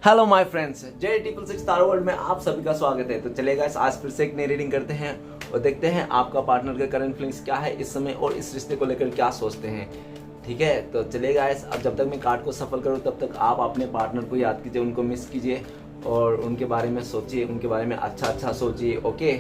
Hello my friends, J666 star world में आप सभी का स्वागत है। तो चलिए गाइस, आज फिर से एक नई रीडिंग करते हैं और देखते हैं आपका पार्टनर का करंट फीलिंग्स क्या है इस समय और इस रिश्ते को लेकर क्या सोचते हैं। ठीक है, तो चलिए गाइस, अब जब तक मैं कार्ड को सफल करूँ तब तक आप अपने पार्टनर को याद कीजिए, उनको मिस कीजिए और उनके बारे में सोचिए, उनके बारे में अच्छा सोचिए। ओके,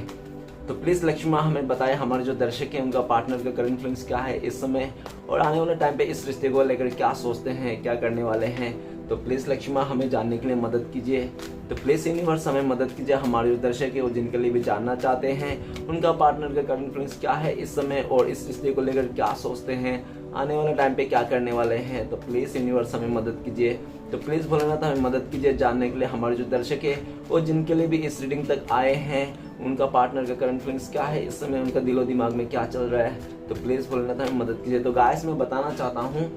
तो प्लीज़ लक्ष्मी माँ हमें बताएं, हमारे जो दर्शक हैं उनका पार्टनर का करंट फीलिंग्स क्या है इस समय और आने वाले टाइम पे इस रिश्ते को लेकर क्या सोचते हैं, क्या करने वाले हैं। तो प्लीज़ लक्ष्मी माँ हमें जानने के लिए मदद कीजिए। तो प्लीज़ यूनिवर्स हमें मदद कीजिए, हमारे जो दर्शक है वो जिनके लिए भी जानना चाहते हैं उनका पार्टनर का करंट फीलिंग्स क्या है इस समय और इस रिश्ते को लेकर क्या सोचते हैं, आने वाले टाइम पे क्या करने वाले हैं। तो प्लीज़ यूनिवर्स हमें मदद कीजिए। तो प्लीज़ भोलेनाथ हमें मदद कीजिए जानने के लिए, हमारे जो दर्शक है वो जिनके लिए भी इस रीडिंग तक आए हैं उनका पार्टनर का करंट फीलिंग्स क्या है इस समय, उनका दिलो दिमाग में क्या चल रहा है। तो प्लीज़ भोलेनाथ हमें मदद कीजिए। तो गाइस, मैं बताना चाहता हूँ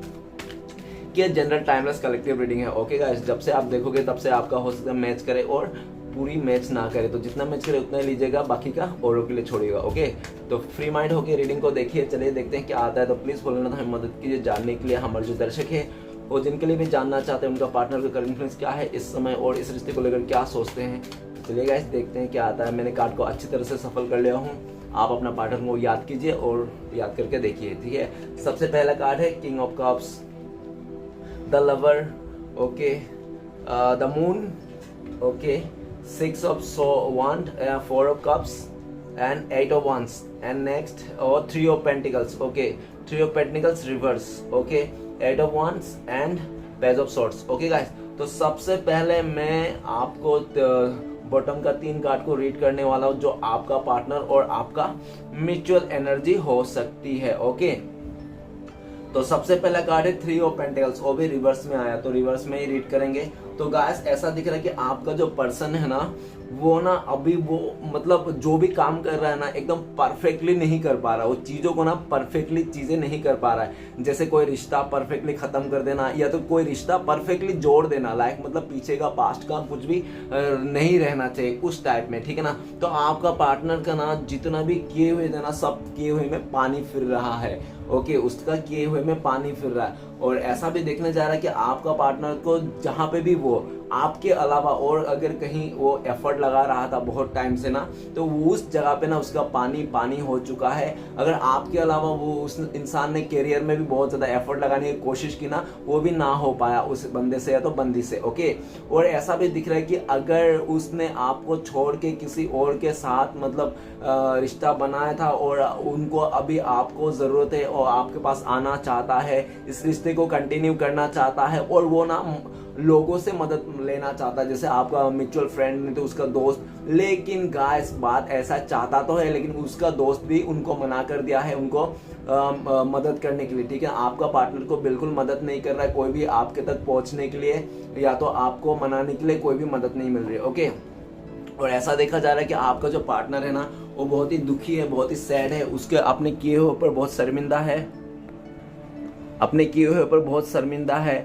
कि ये जनरल टाइमलेस कलेक्टिव रीडिंग है। ओके गाइस, जब से आप देखोगे तब से आपका हो सकता है मैच करे और पूरी मैच ना करे, तो जितना मैच करे उतना ही लीजिएगा, बाकी का औरों के लिए छोड़िएगा। ओके, तो फ्री माइंड होकर रीडिंग को देखिए। चलिए देखते हैं क्या आता है। तो प्लीज़ भोलेनाथ हमें मदद कीजिए जानने के लिए, हमारे जो दर्शक है वो जिनके लिए भी जानना चाहते हैं उनका पार्टनर का करंट फीलिंग्स क्या है इस समय और इस रिश्ते को लेकर क्या सोचते हैं। चलिए गाइस, देखते हैं क्या आता है। मैंने कार्ड को अच्छी तरह से सफल कर लिया हूँ। आप अपना पार्टनर को याद कीजिए और याद करके देखिए। ठीक है, सबसे पहला कार्ड है king of cups, the lover, okay, the moon, okay, 6 of wand, 4 of cups and 8 of wands and next or 3 of pentacles, okay, 3 of pentacles reverse, okay, 8 of wands and page of swords, okay guys। तो सबसे पहले मैं आपको bottom का 3 card को read करने वाला हूँ जो आपका पार्टनर और आपका म्यूचुअल एनर्जी हो सकती है। ओके, तो सबसे पहला कार्ड है 3 ऑफ पेंटिकल्स, वो भी रिवर्स में आया तो रिवर्स में ही रीड करेंगे। तो गाइस, ऐसा दिख रहा है कि आपका जो पर्सन है ना वो ना अभी वो मतलब जो भी काम कर रहा है ना एकदम परफेक्टली नहीं कर पा रहा, वो चीज़ों को ना परफेक्टली चीज़ें नहीं कर पा रहा है। जैसे कोई रिश्ता परफेक्टली ख़त्म कर देना या तो कोई रिश्ता परफेक्टली जोड़ देना, लाइक मतलब पीछे का पास्ट का कुछ भी नहीं रहना चाहिए उस टाइप में। ठीक है ना, तो आपका पार्टनर का ना जितना भी किए हुए थे ना सब किए हुए में पानी फिर रहा है। ओके, उसका किए हुए में पानी फिर रहा है और ऐसा भी देखने जा रहा है कि आपका पार्टनर को जहाँ पे भी वो आपके अलावा और अगर कहीं वो एफर्ट लगा रहा था बहुत टाइम से ना, तो वो उस जगह पे ना उसका पानी हो चुका है। अगर आपके अलावा वो उस इंसान ने करियर में भी बहुत ज़्यादा एफर्ट लगाने की कोशिश की ना, वो भी ना हो पाया उस बंदे से या तो बंदी से। ओके, और ऐसा भी दिख रहा है कि अगर उसने आपको छोड़ के किसी और के साथ मतलब रिश्ता बनाया था और उनको अभी आपको ज़रूरत है और आपके पास आना चाहता है, इस रिश्ते को कंटिन्यू करना चाहता है और वो ना लोगों से मदद लेना चाहता है, जैसे आपका म्यूचुअल फ्रेंड नहीं तो उसका दोस्त। लेकिन गाइस, बात ऐसा चाहता तो है लेकिन उसका दोस्त भी उनको मना कर दिया है उनको मदद करने के लिए। ठीक है, आपका पार्टनर को बिल्कुल मदद नहीं कर रहा है कोई भी आपके तक पहुंचने के लिए, या तो आपको मनाने के लिए कोई भी मदद नहीं मिल रही है। ओके, और ऐसा देखा जा रहा है कि आपका जो पार्टनर है ना वो बहुत ही दुखी है, बहुत ही सैड है, उसके अपने किए हुए ऊपर बहुत शर्मिंदा है, अपने किए हुए ऊपर बहुत शर्मिंदा है।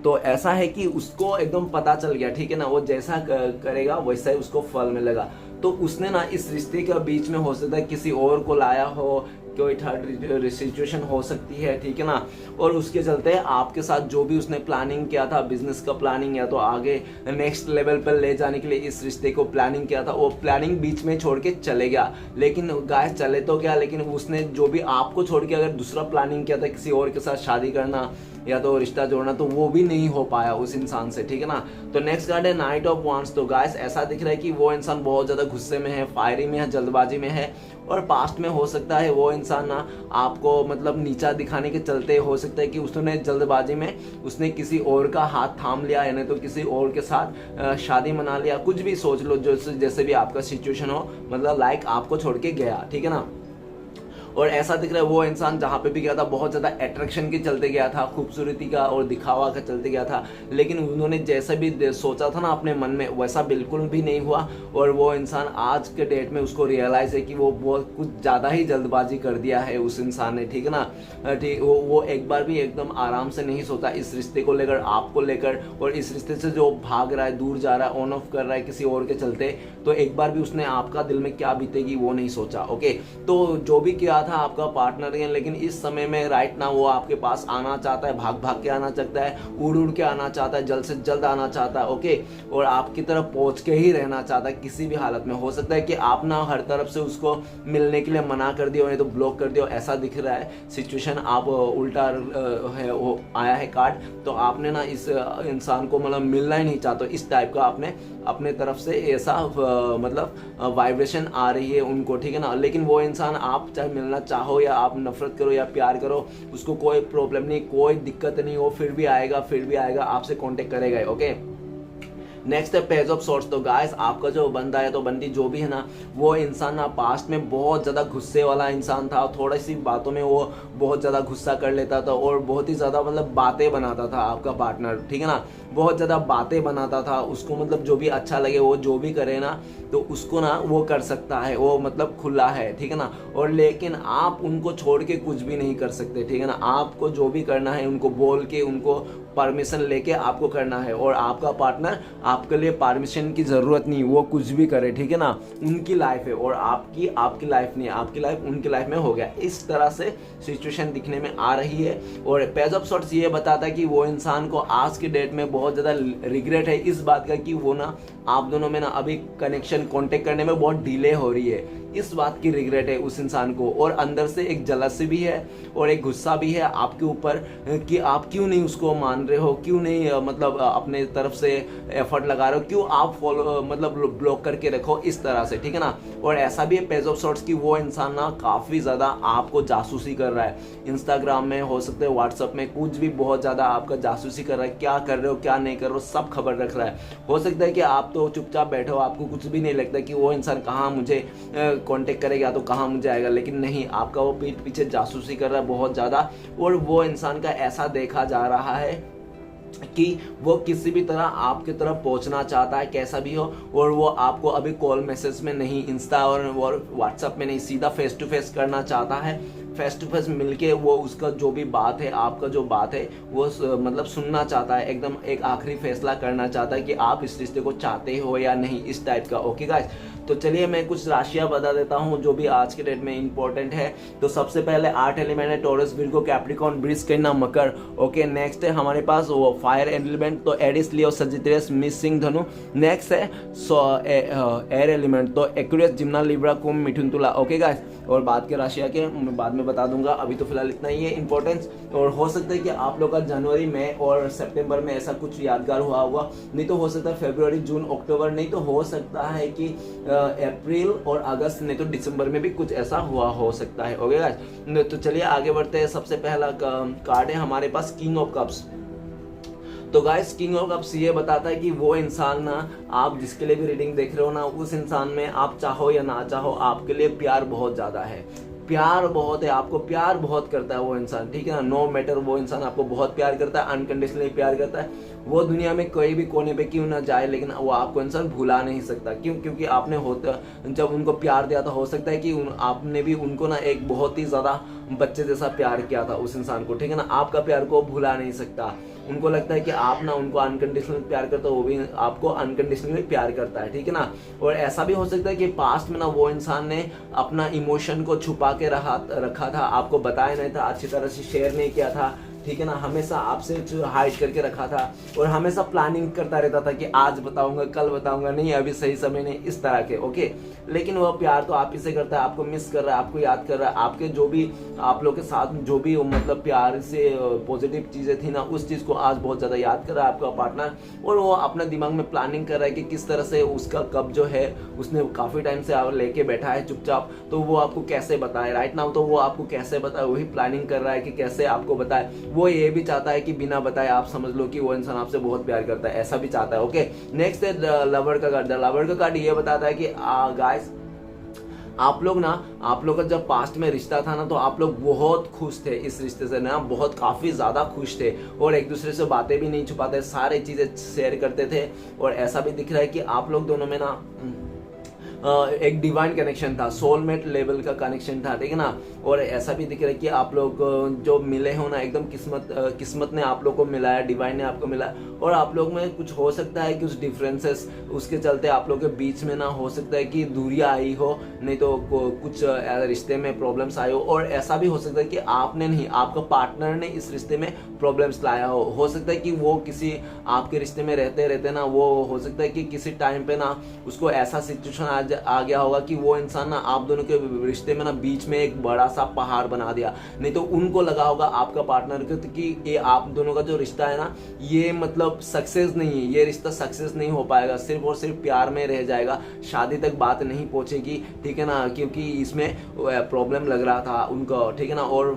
तो ऐसा है कि उसको एकदम पता चल गया, ठीक है ना, वो जैसा करेगा वैसा ही उसको फल मिलेगा। तो उसने ना इस रिश्ते के बीच में हो सकता है किसी और को लाया हो, कोई थर्ड सिचुएशन हो सकती है। ठीक है ना, और उसके चलते आपके साथ जो भी उसने प्लानिंग किया था, बिजनेस का प्लानिंग या तो आगे नेक्स्ट लेवल पर ले जाने के लिए इस रिश्ते को प्लानिंग किया था, वो प्लानिंग बीच में छोड़ के चले गया। लेकिन गाइस, चले तो क्या, लेकिन उसने जो भी आपको छोड़ के अगर दूसरा प्लानिंग किया था किसी और के साथ शादी करना या तो रिश्ता जोड़ना, तो वो भी नहीं हो पाया उस इंसान से। ठीक है ना, तो नेक्स्ट कार्ड है नाइट ऑफ वांड्स। तो गाइस, ऐसा दिख रहा है कि वो इंसान बहुत ज़्यादा गुस्से में है, फायरी में है, जल्दबाजी में है और पास्ट में हो सकता है वो इंसान ना आपको मतलब नीचा दिखाने के चलते हो सकता है कि उसने जल्दबाजी में उसने किसी और का हाथ थाम लिया, यानी तो किसी और के साथ शादी मना लिया, कुछ भी सोच लो, जैसे भी आपका सिचुएशन हो, मतलब लाइक आपको छोड़ के गया। ठीक है ना, और ऐसा दिख रहा है वो इंसान जहाँ पे भी गया था बहुत ज़्यादा अट्रैक्शन के चलते गया था, खूबसूरती का और दिखावा का चलते गया था, लेकिन उन्होंने जैसा भी सोचा था ना अपने मन में वैसा बिल्कुल भी नहीं हुआ। और वो इंसान आज के डेट में उसको रियलाइज़ है कि वो बहुत कुछ ज़्यादा ही जल्दबाजी कर दिया है उस इंसान ने। ठीक है ना, ठीक, वो एक बार भी एकदम आराम से नहीं सोचा इस रिश्ते को लेकर, आपको लेकर, और इस रिश्ते से जो भाग रहा है, दूर जा रहा है, ऑन ऑफ कर रहा है किसी और के चलते, तो एक बार भी उसने आपका दिल में क्या बीतेगी वो नहीं सोचा। ओके, तो जो भी किया था आपका पार्टनर है, लेकिन इस समय में राइट ना वो आपके पास आना चाहता है, भाग भाग के आना चाहता है, उड़ उड़ के आना चाहता है, जल्द से जल्द आना चाहता है, ओके, और आपकी तरफ पहुंच के ही रहना चाहता है किसी भी हालत में। हो सकता है कि आप ना हर तरफ से उसको मिलने के लिए मना कर दियो, नहीं तो ब्लॉक कर दियो, ऐसा दिख रहा है सिचुएशन। आप उल्टा है वो आया है कार्ड, तो आपने ना इस इंसान को मतलब मिलना ही नहीं चाहते, इस टाइप का आपने अपने तरफ से ऐसा मतलब वाइब्रेशन आ रही है उनको, ठीक है ना। लेकिन वो इंसान आप चाहे मिलना चाहो या आप नफरत करो या प्यार करो, उसको कोई प्रॉब्लम नहीं, कोई दिक्कत नहीं, वो फिर भी आएगा आपसे कांटेक्ट करेगा, ओके। नेक्स्ट है पेज ऑफ सॉर्ट्स। तो गाइस आपका जो बंदा है तो बंदी जो भी है ना, वो इंसान ना पास्ट में बहुत ज़्यादा गुस्से वाला इंसान था, थोड़ी सी बातों में वो बहुत ज़्यादा गुस्सा कर लेता था और बहुत ही ज़्यादा मतलब बातें बनाता था आपका पार्टनर, ठीक है ना, बहुत ज़्यादा बातें बनाता था। उसको मतलब जो भी अच्छा लगे वो जो भी करे ना, तो उसको ना वो कर सकता है, वो मतलब खुला है, ठीक है ना। और लेकिन आप उनको छोड़ के कुछ भी नहीं कर सकते, ठीक है ना। आपको जो भी करना है उनको बोल के, उनको परमिशन लेके आपको करना है, और आपका पार्टनर आपके लिए परमिशन की ज़रूरत नहीं, वो कुछ भी करे, ठीक है ना। उनकी लाइफ है और आपकी लाइफ नहीं है, आपकी लाइफ उनकी लाइफ में हो गया। इस तरह से सिचुएशन दिखने में आ रही है। और पेज ऑफ सॉर्ट्स ये बताता है कि वो इंसान को आज की डेट में बहुत ज़्यादा रिग्रेट है इस बात का कि वो ना आप दोनों में ना अभी कनेक्शन कांटेक्ट करने में बहुत डिले हो रही है, इस बात की रिग्रेट है उस इंसान को। और अंदर से एक जलसी भी है और एक गुस्सा भी है आपके ऊपर कि आप क्यों नहीं उसको मान रहे हो, क्यों नहीं मतलब अपने तरफ से एफर्ट लगा रहे हो, क्यों आप फॉलो मतलब ब्लॉक करके रखो, इस तरह से, ठीक है ना। और ऐसा भी है पेज ऑफ सॉर्ट्स की वो इंसान ना काफ़ी ज़्यादा आपको जासूसी कर रहा है, इंस्टाग्राम में हो सकते हैं, व्हाट्सअप में, कुछ भी बहुत ज़्यादा आपका जासूसी कर रहा है, क्या कर रहे हो क्या नहीं कर रहे हो सब खबर रख रहा है। हो सकता है कि आप तो चुपचाप बैठे हो, आपको कुछ भी नहीं लगता कि वो इंसान कहाँ मुझे कांटेक्ट करेगा तो कहाँ मुझे आएगा, लेकिन नहीं, आपका वो पीठ पीछे जासूसी कर रहा है बहुत ज़्यादा। और वो इंसान का ऐसा देखा जा रहा है कि वो किसी भी तरह आपकी तरफ पहुंचना चाहता है कैसा भी हो, और वो आपको अभी कॉल मैसेज में नहीं, इंस्टा और व्हाट्सएप में नहीं, सीधा फेस टू फेस करना चाहता है। फेस टू फेस मिलके वो उसका जो भी बात है, आपका जो बात है वो मतलब सुनना चाहता है, एकदम एक आखिरी फैसला करना चाहता है कि आप इस रिश्ते को चाहते हो या नहीं, इस टाइप का, ओके गाइस। तो चलिए मैं कुछ राशियां बता देता हूं जो भी आज के डेट में इंपॉर्टेंट है। तो सबसे पहले 8 एलिमेंट है, टॉरस, विर्गो, कैप्रिकॉर्न, वृष, कन्या, मकर, ओके। नेक्स्ट है हमारे पास वो फायर एलिमेंट, तो एरिस, लियो, सजिटेरियस, मेष, सिंह, धनु। नेक्स्ट है एयर एलिमेंट, तो एक्वेरियस, जिम्ना, लिब्रा, कुंभ, मिथुन, तुला, ओके गाइस। और बाद के राशियां के मैं बाद में बता दूंगा, अभी तो फिलहाल इतना ही है इंपॉर्टेंस। और हो सकता है कि आप लोग का जनवरी में और सितंबर में ऐसा कुछ यादगार हुआ होगा, नहीं तो हो सकता है फरवरी, जून, अक्टूबर, नहीं तो हो सकता है कि अप्रैल और अगस्त, नहीं तो दिसंबर में भी कुछ ऐसा हुआ हो सकता है, ओके गाइस। तो चलिए आगे बढ़ते हैं। सबसे पहला कार्ड है हमारे पास किंग ऑफ कप्स। तो गाइस किंग ऑफ कप्स ये बताता है कि वो इंसान ना, आप जिसके लिए भी रीडिंग देख रहे हो ना, उस इंसान में आप चाहो या ना चाहो आपके लिए प्यार बहुत ज्यादा है, प्यार बहुत है, आपको प्यार बहुत करता है वो इंसान, ठीक है ना। नो मैटर, वो इंसान आपको बहुत प्यार करता है, अनकंडीशनली प्यार करता है। वो दुनिया में कोई भी कोने पे क्यों ना जाए, लेकिन वो आपको इंसान भुला नहीं सकता। क्यों? क्योंकि आपने होता जब उनको प्यार दिया था, हो सकता है कि आपने भी उनको ना एक बहुत ही ज्यादा बच्चे जैसा प्यार किया था उस इंसान को, ठीक है ना। आपका प्यार को भुला नहीं सकता। उनको लगता है कि आप ना उनको अनकंडीशनल प्यार करते हो, वो भी आपको अनकंडीशनली प्यार करता है, ठीक है ना। और ऐसा भी हो सकता है कि पास्ट में ना वो इंसान ने अपना इमोशन को छुपा के रखा था, आपको बताया नहीं था, अच्छी तरह से शेयर नहीं किया था, ठीक है ना। हमेशा आपसे हाइड करके रखा था और हमेशा प्लानिंग करता रहता था कि आज बताऊंगा, कल बताऊंगा, नहीं अभी सही समय नहीं, इस तरह के, ओके। लेकिन वो प्यार तो आप ही से करता है, आपको मिस कर रहा है, आपको याद कर रहा है, आपके जो भी आप लोग के साथ जो भी मतलब प्यार से पॉजिटिव चीजें थी ना, उस चीज को आज बहुत ज्यादा याद कर रहा है आपका पार्टनर। और वो अपने दिमाग में प्लानिंग कर रहा है कि किस तरह से उसका कब जो है, उसने काफी टाइम से लेके बैठा है चुपचाप, तो वो आपको कैसे बताए राइट नाउ, तो वो आपको कैसे बताए, वही प्लानिंग कर रहा है कि कैसे आपको बताए। वो ये भी चाहता है कि बिना बताए आप समझ लो कि वो इंसान आपसे बहुत प्यार करता है, ऐसा भी चाहता है, ओके। नेक्स्ट है लवर का कार्ड। लवर का कार्ड ये बताता है कि गाइस आप लोग का जब पास्ट में रिश्ता था ना, तो आप लोग बहुत खुश थे इस रिश्ते से ना, बहुत काफी ज्यादा खुश थे और एक दूसरे से बातें भी नहीं छुपाते, सारी चीजें शेयर करते थे। और ऐसा भी दिख रहा है कि आप लोग दोनों में ना एक डिवाइन कनेक्शन था, सोलमेट लेवल का कनेक्शन था, ठीक है ना। और ऐसा भी दिख रहा है कि आप लोग जो मिले हो ना, एकदम किस्मत ने आप लोग को मिलाया, डिवाइन ने आपको मिला। और आप लोग में कुछ हो सकता है कि कुछ डिफरेंसेस उसके चलते आप लोग के बीच में ना हो सकता है कि दूरियां आई हो, नहीं तो कुछ रिश्ते में प्रॉब्लम्स आई हो। और ऐसा भी हो सकता है कि आपने नहीं, आपका पार्टनर ने इस रिश्ते में प्रॉब्लम्स लाया हो सकता है कि वो किसी आपके रिश्ते में रहते रहते ना, वो हो सकता है कि किसी टाइम पे ना उसको ऐसा सिचुएशन आ गया होगा कि वो इंसान ना आप दोनों के रिश्ते में ना बीच में एक बड़ा सा पहाड़ बना दिया। नहीं तो उनको लगा होगा आपका पार्टनर को कि ये आप दोनों का जो रिश्ता है ना, ये मतलब सक्सेस नहीं है, ये रिश्ता सक्सेस नहीं हो पाएगा, सिर्फ और सिर्फ प्यार में रह जाएगा, शादी तक बात नहीं पहुंचेगी, ठीक है ना, क्योंकि इसमें प्रॉब्लम लग रहा था उनको, ठीक है ना। और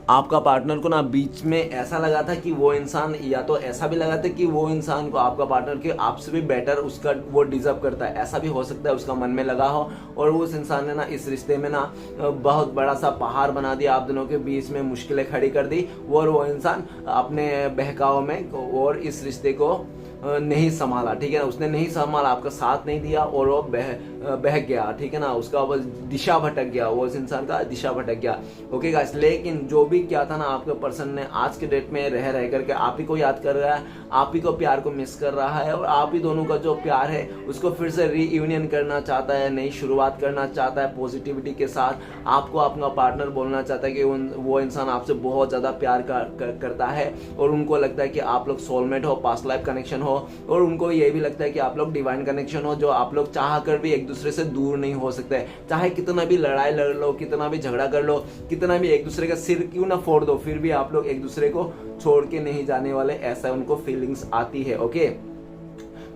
आपका पार्टनर को ना बीच में ऐसा लगा था कि वो इंसान, या तो ऐसा भी लगा था कि वो इंसान को, आपका पार्टनर के आपसे भी बेटर उसका वो डिजर्व करता है, ऐसा भी हो सकता है उसका मन में लगा हो। और उस इंसान ने ना इस रिश्ते में ना बहुत बड़ा सा पहाड़ बना दिया, आप दोनों के बीच में मुश्किलें खड़ी कर दी। और वो इंसान अपने बहकाव में और इस रिश्ते को नहीं संभाला, ठीक है ना, उसने नहीं संभाला, आपका साथ नहीं दिया और वो बह गया, ठीक है ना, उसका बस दिशा भटक गया, वो उस इंसान का दिशा भटक गया। ओके गाइस, लेकिन जो भी क्या था ना, आपके पर्सन ने आज के डेट में रह करके आप ही को याद कर रहा है, आप ही को प्यार को मिस कर रहा है, और आप ही दोनों का जो प्यार है उसको फिर से रीयूनियन करना चाहता है, नई शुरुआत करना चाहता है पॉजिटिविटी के साथ। आपको अपना पार्टनर बोलना चाहता है कि वो इंसान आपसे बहुत ज़्यादा प्यार करता है, और उनको लगता है कि आप लोग सोलमेट हो, पास्ट लाइफ कनेक्शन हो, और उनको ये भी लगता है कि आप लोग डिवाइन कनेक्शन हो, जो आप लोग चाह कर भी एक दूसरे से दूर नहीं हो सकते। चाहे कितना भी लड़ाई लड़ लो, कितना भी झगड़ा कर लो, कितना भी एक दूसरे का सिर क्यों ना फोड़ दो, फिर भी आप लोग एक दूसरे को छोड़ के नहीं जाने वाले, ऐसा उनको फीलिंग्स आती है। ओके,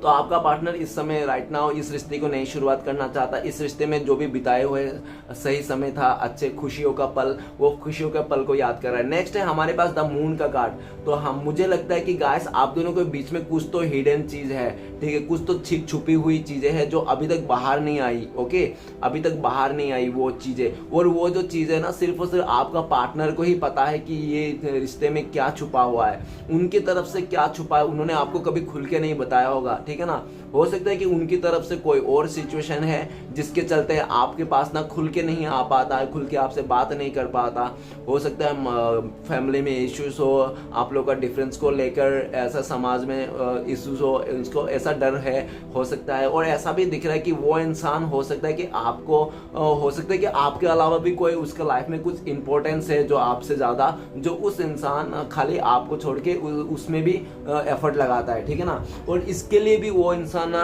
तो आपका पार्टनर इस समय राइट नाउ इस रिश्ते को नई शुरुआत करना चाहता है। इस रिश्ते में जो भी बिताए हुए सही समय था, अच्छे खुशियों का पल, वो खुशियों का पल को याद कर रहा है। नेक्स्ट है हमारे पास द मून का कार्ड। तो हम, मुझे लगता है कि गाइस आप दोनों के बीच में कुछ तो हिडन चीज है, ठीक है, कुछ तो छुपी हुई चीजें हैं जो अभी तक बाहर नहीं आई। ओके, अभी तक बाहर नहीं आई वो चीजें, और वो जो चीज है ना सिर्फ और सिर्फ आपका पार्टनर को ही पता है कि ये रिश्ते में क्या छुपा हुआ है, उनकी तरफ से क्या छुपा है, उन्होंने आपको कभी खुल के नहीं बताया होगा, ठीक है ना। हो सकता है कि उनकी तरफ से कोई और सिचुएशन है जिसके चलते आपके पास ना खुल के नहीं आ पाता है, खुल के आपसे बात नहीं कर पाता। हो सकता है फैमिली में इश्यूज हो, आप लोग का डिफरेंस को लेकर ऐसा समाज में इश्यूज हो, उसको ऐसा डर है, हो सकता है। और ऐसा भी दिख रहा है कि वो इंसान हो सकता है कि आपको, हो सकता है कि आपके अलावा भी कोई उसका लाइफ में कुछ इंपॉर्टेंस है जो आपसे ज्यादा, जो उस इंसान खाली आपको छोड़ के उसमें भी एफर्ट लगाता है, ठीक है ना। और इसके लिए भी वो इंसान ना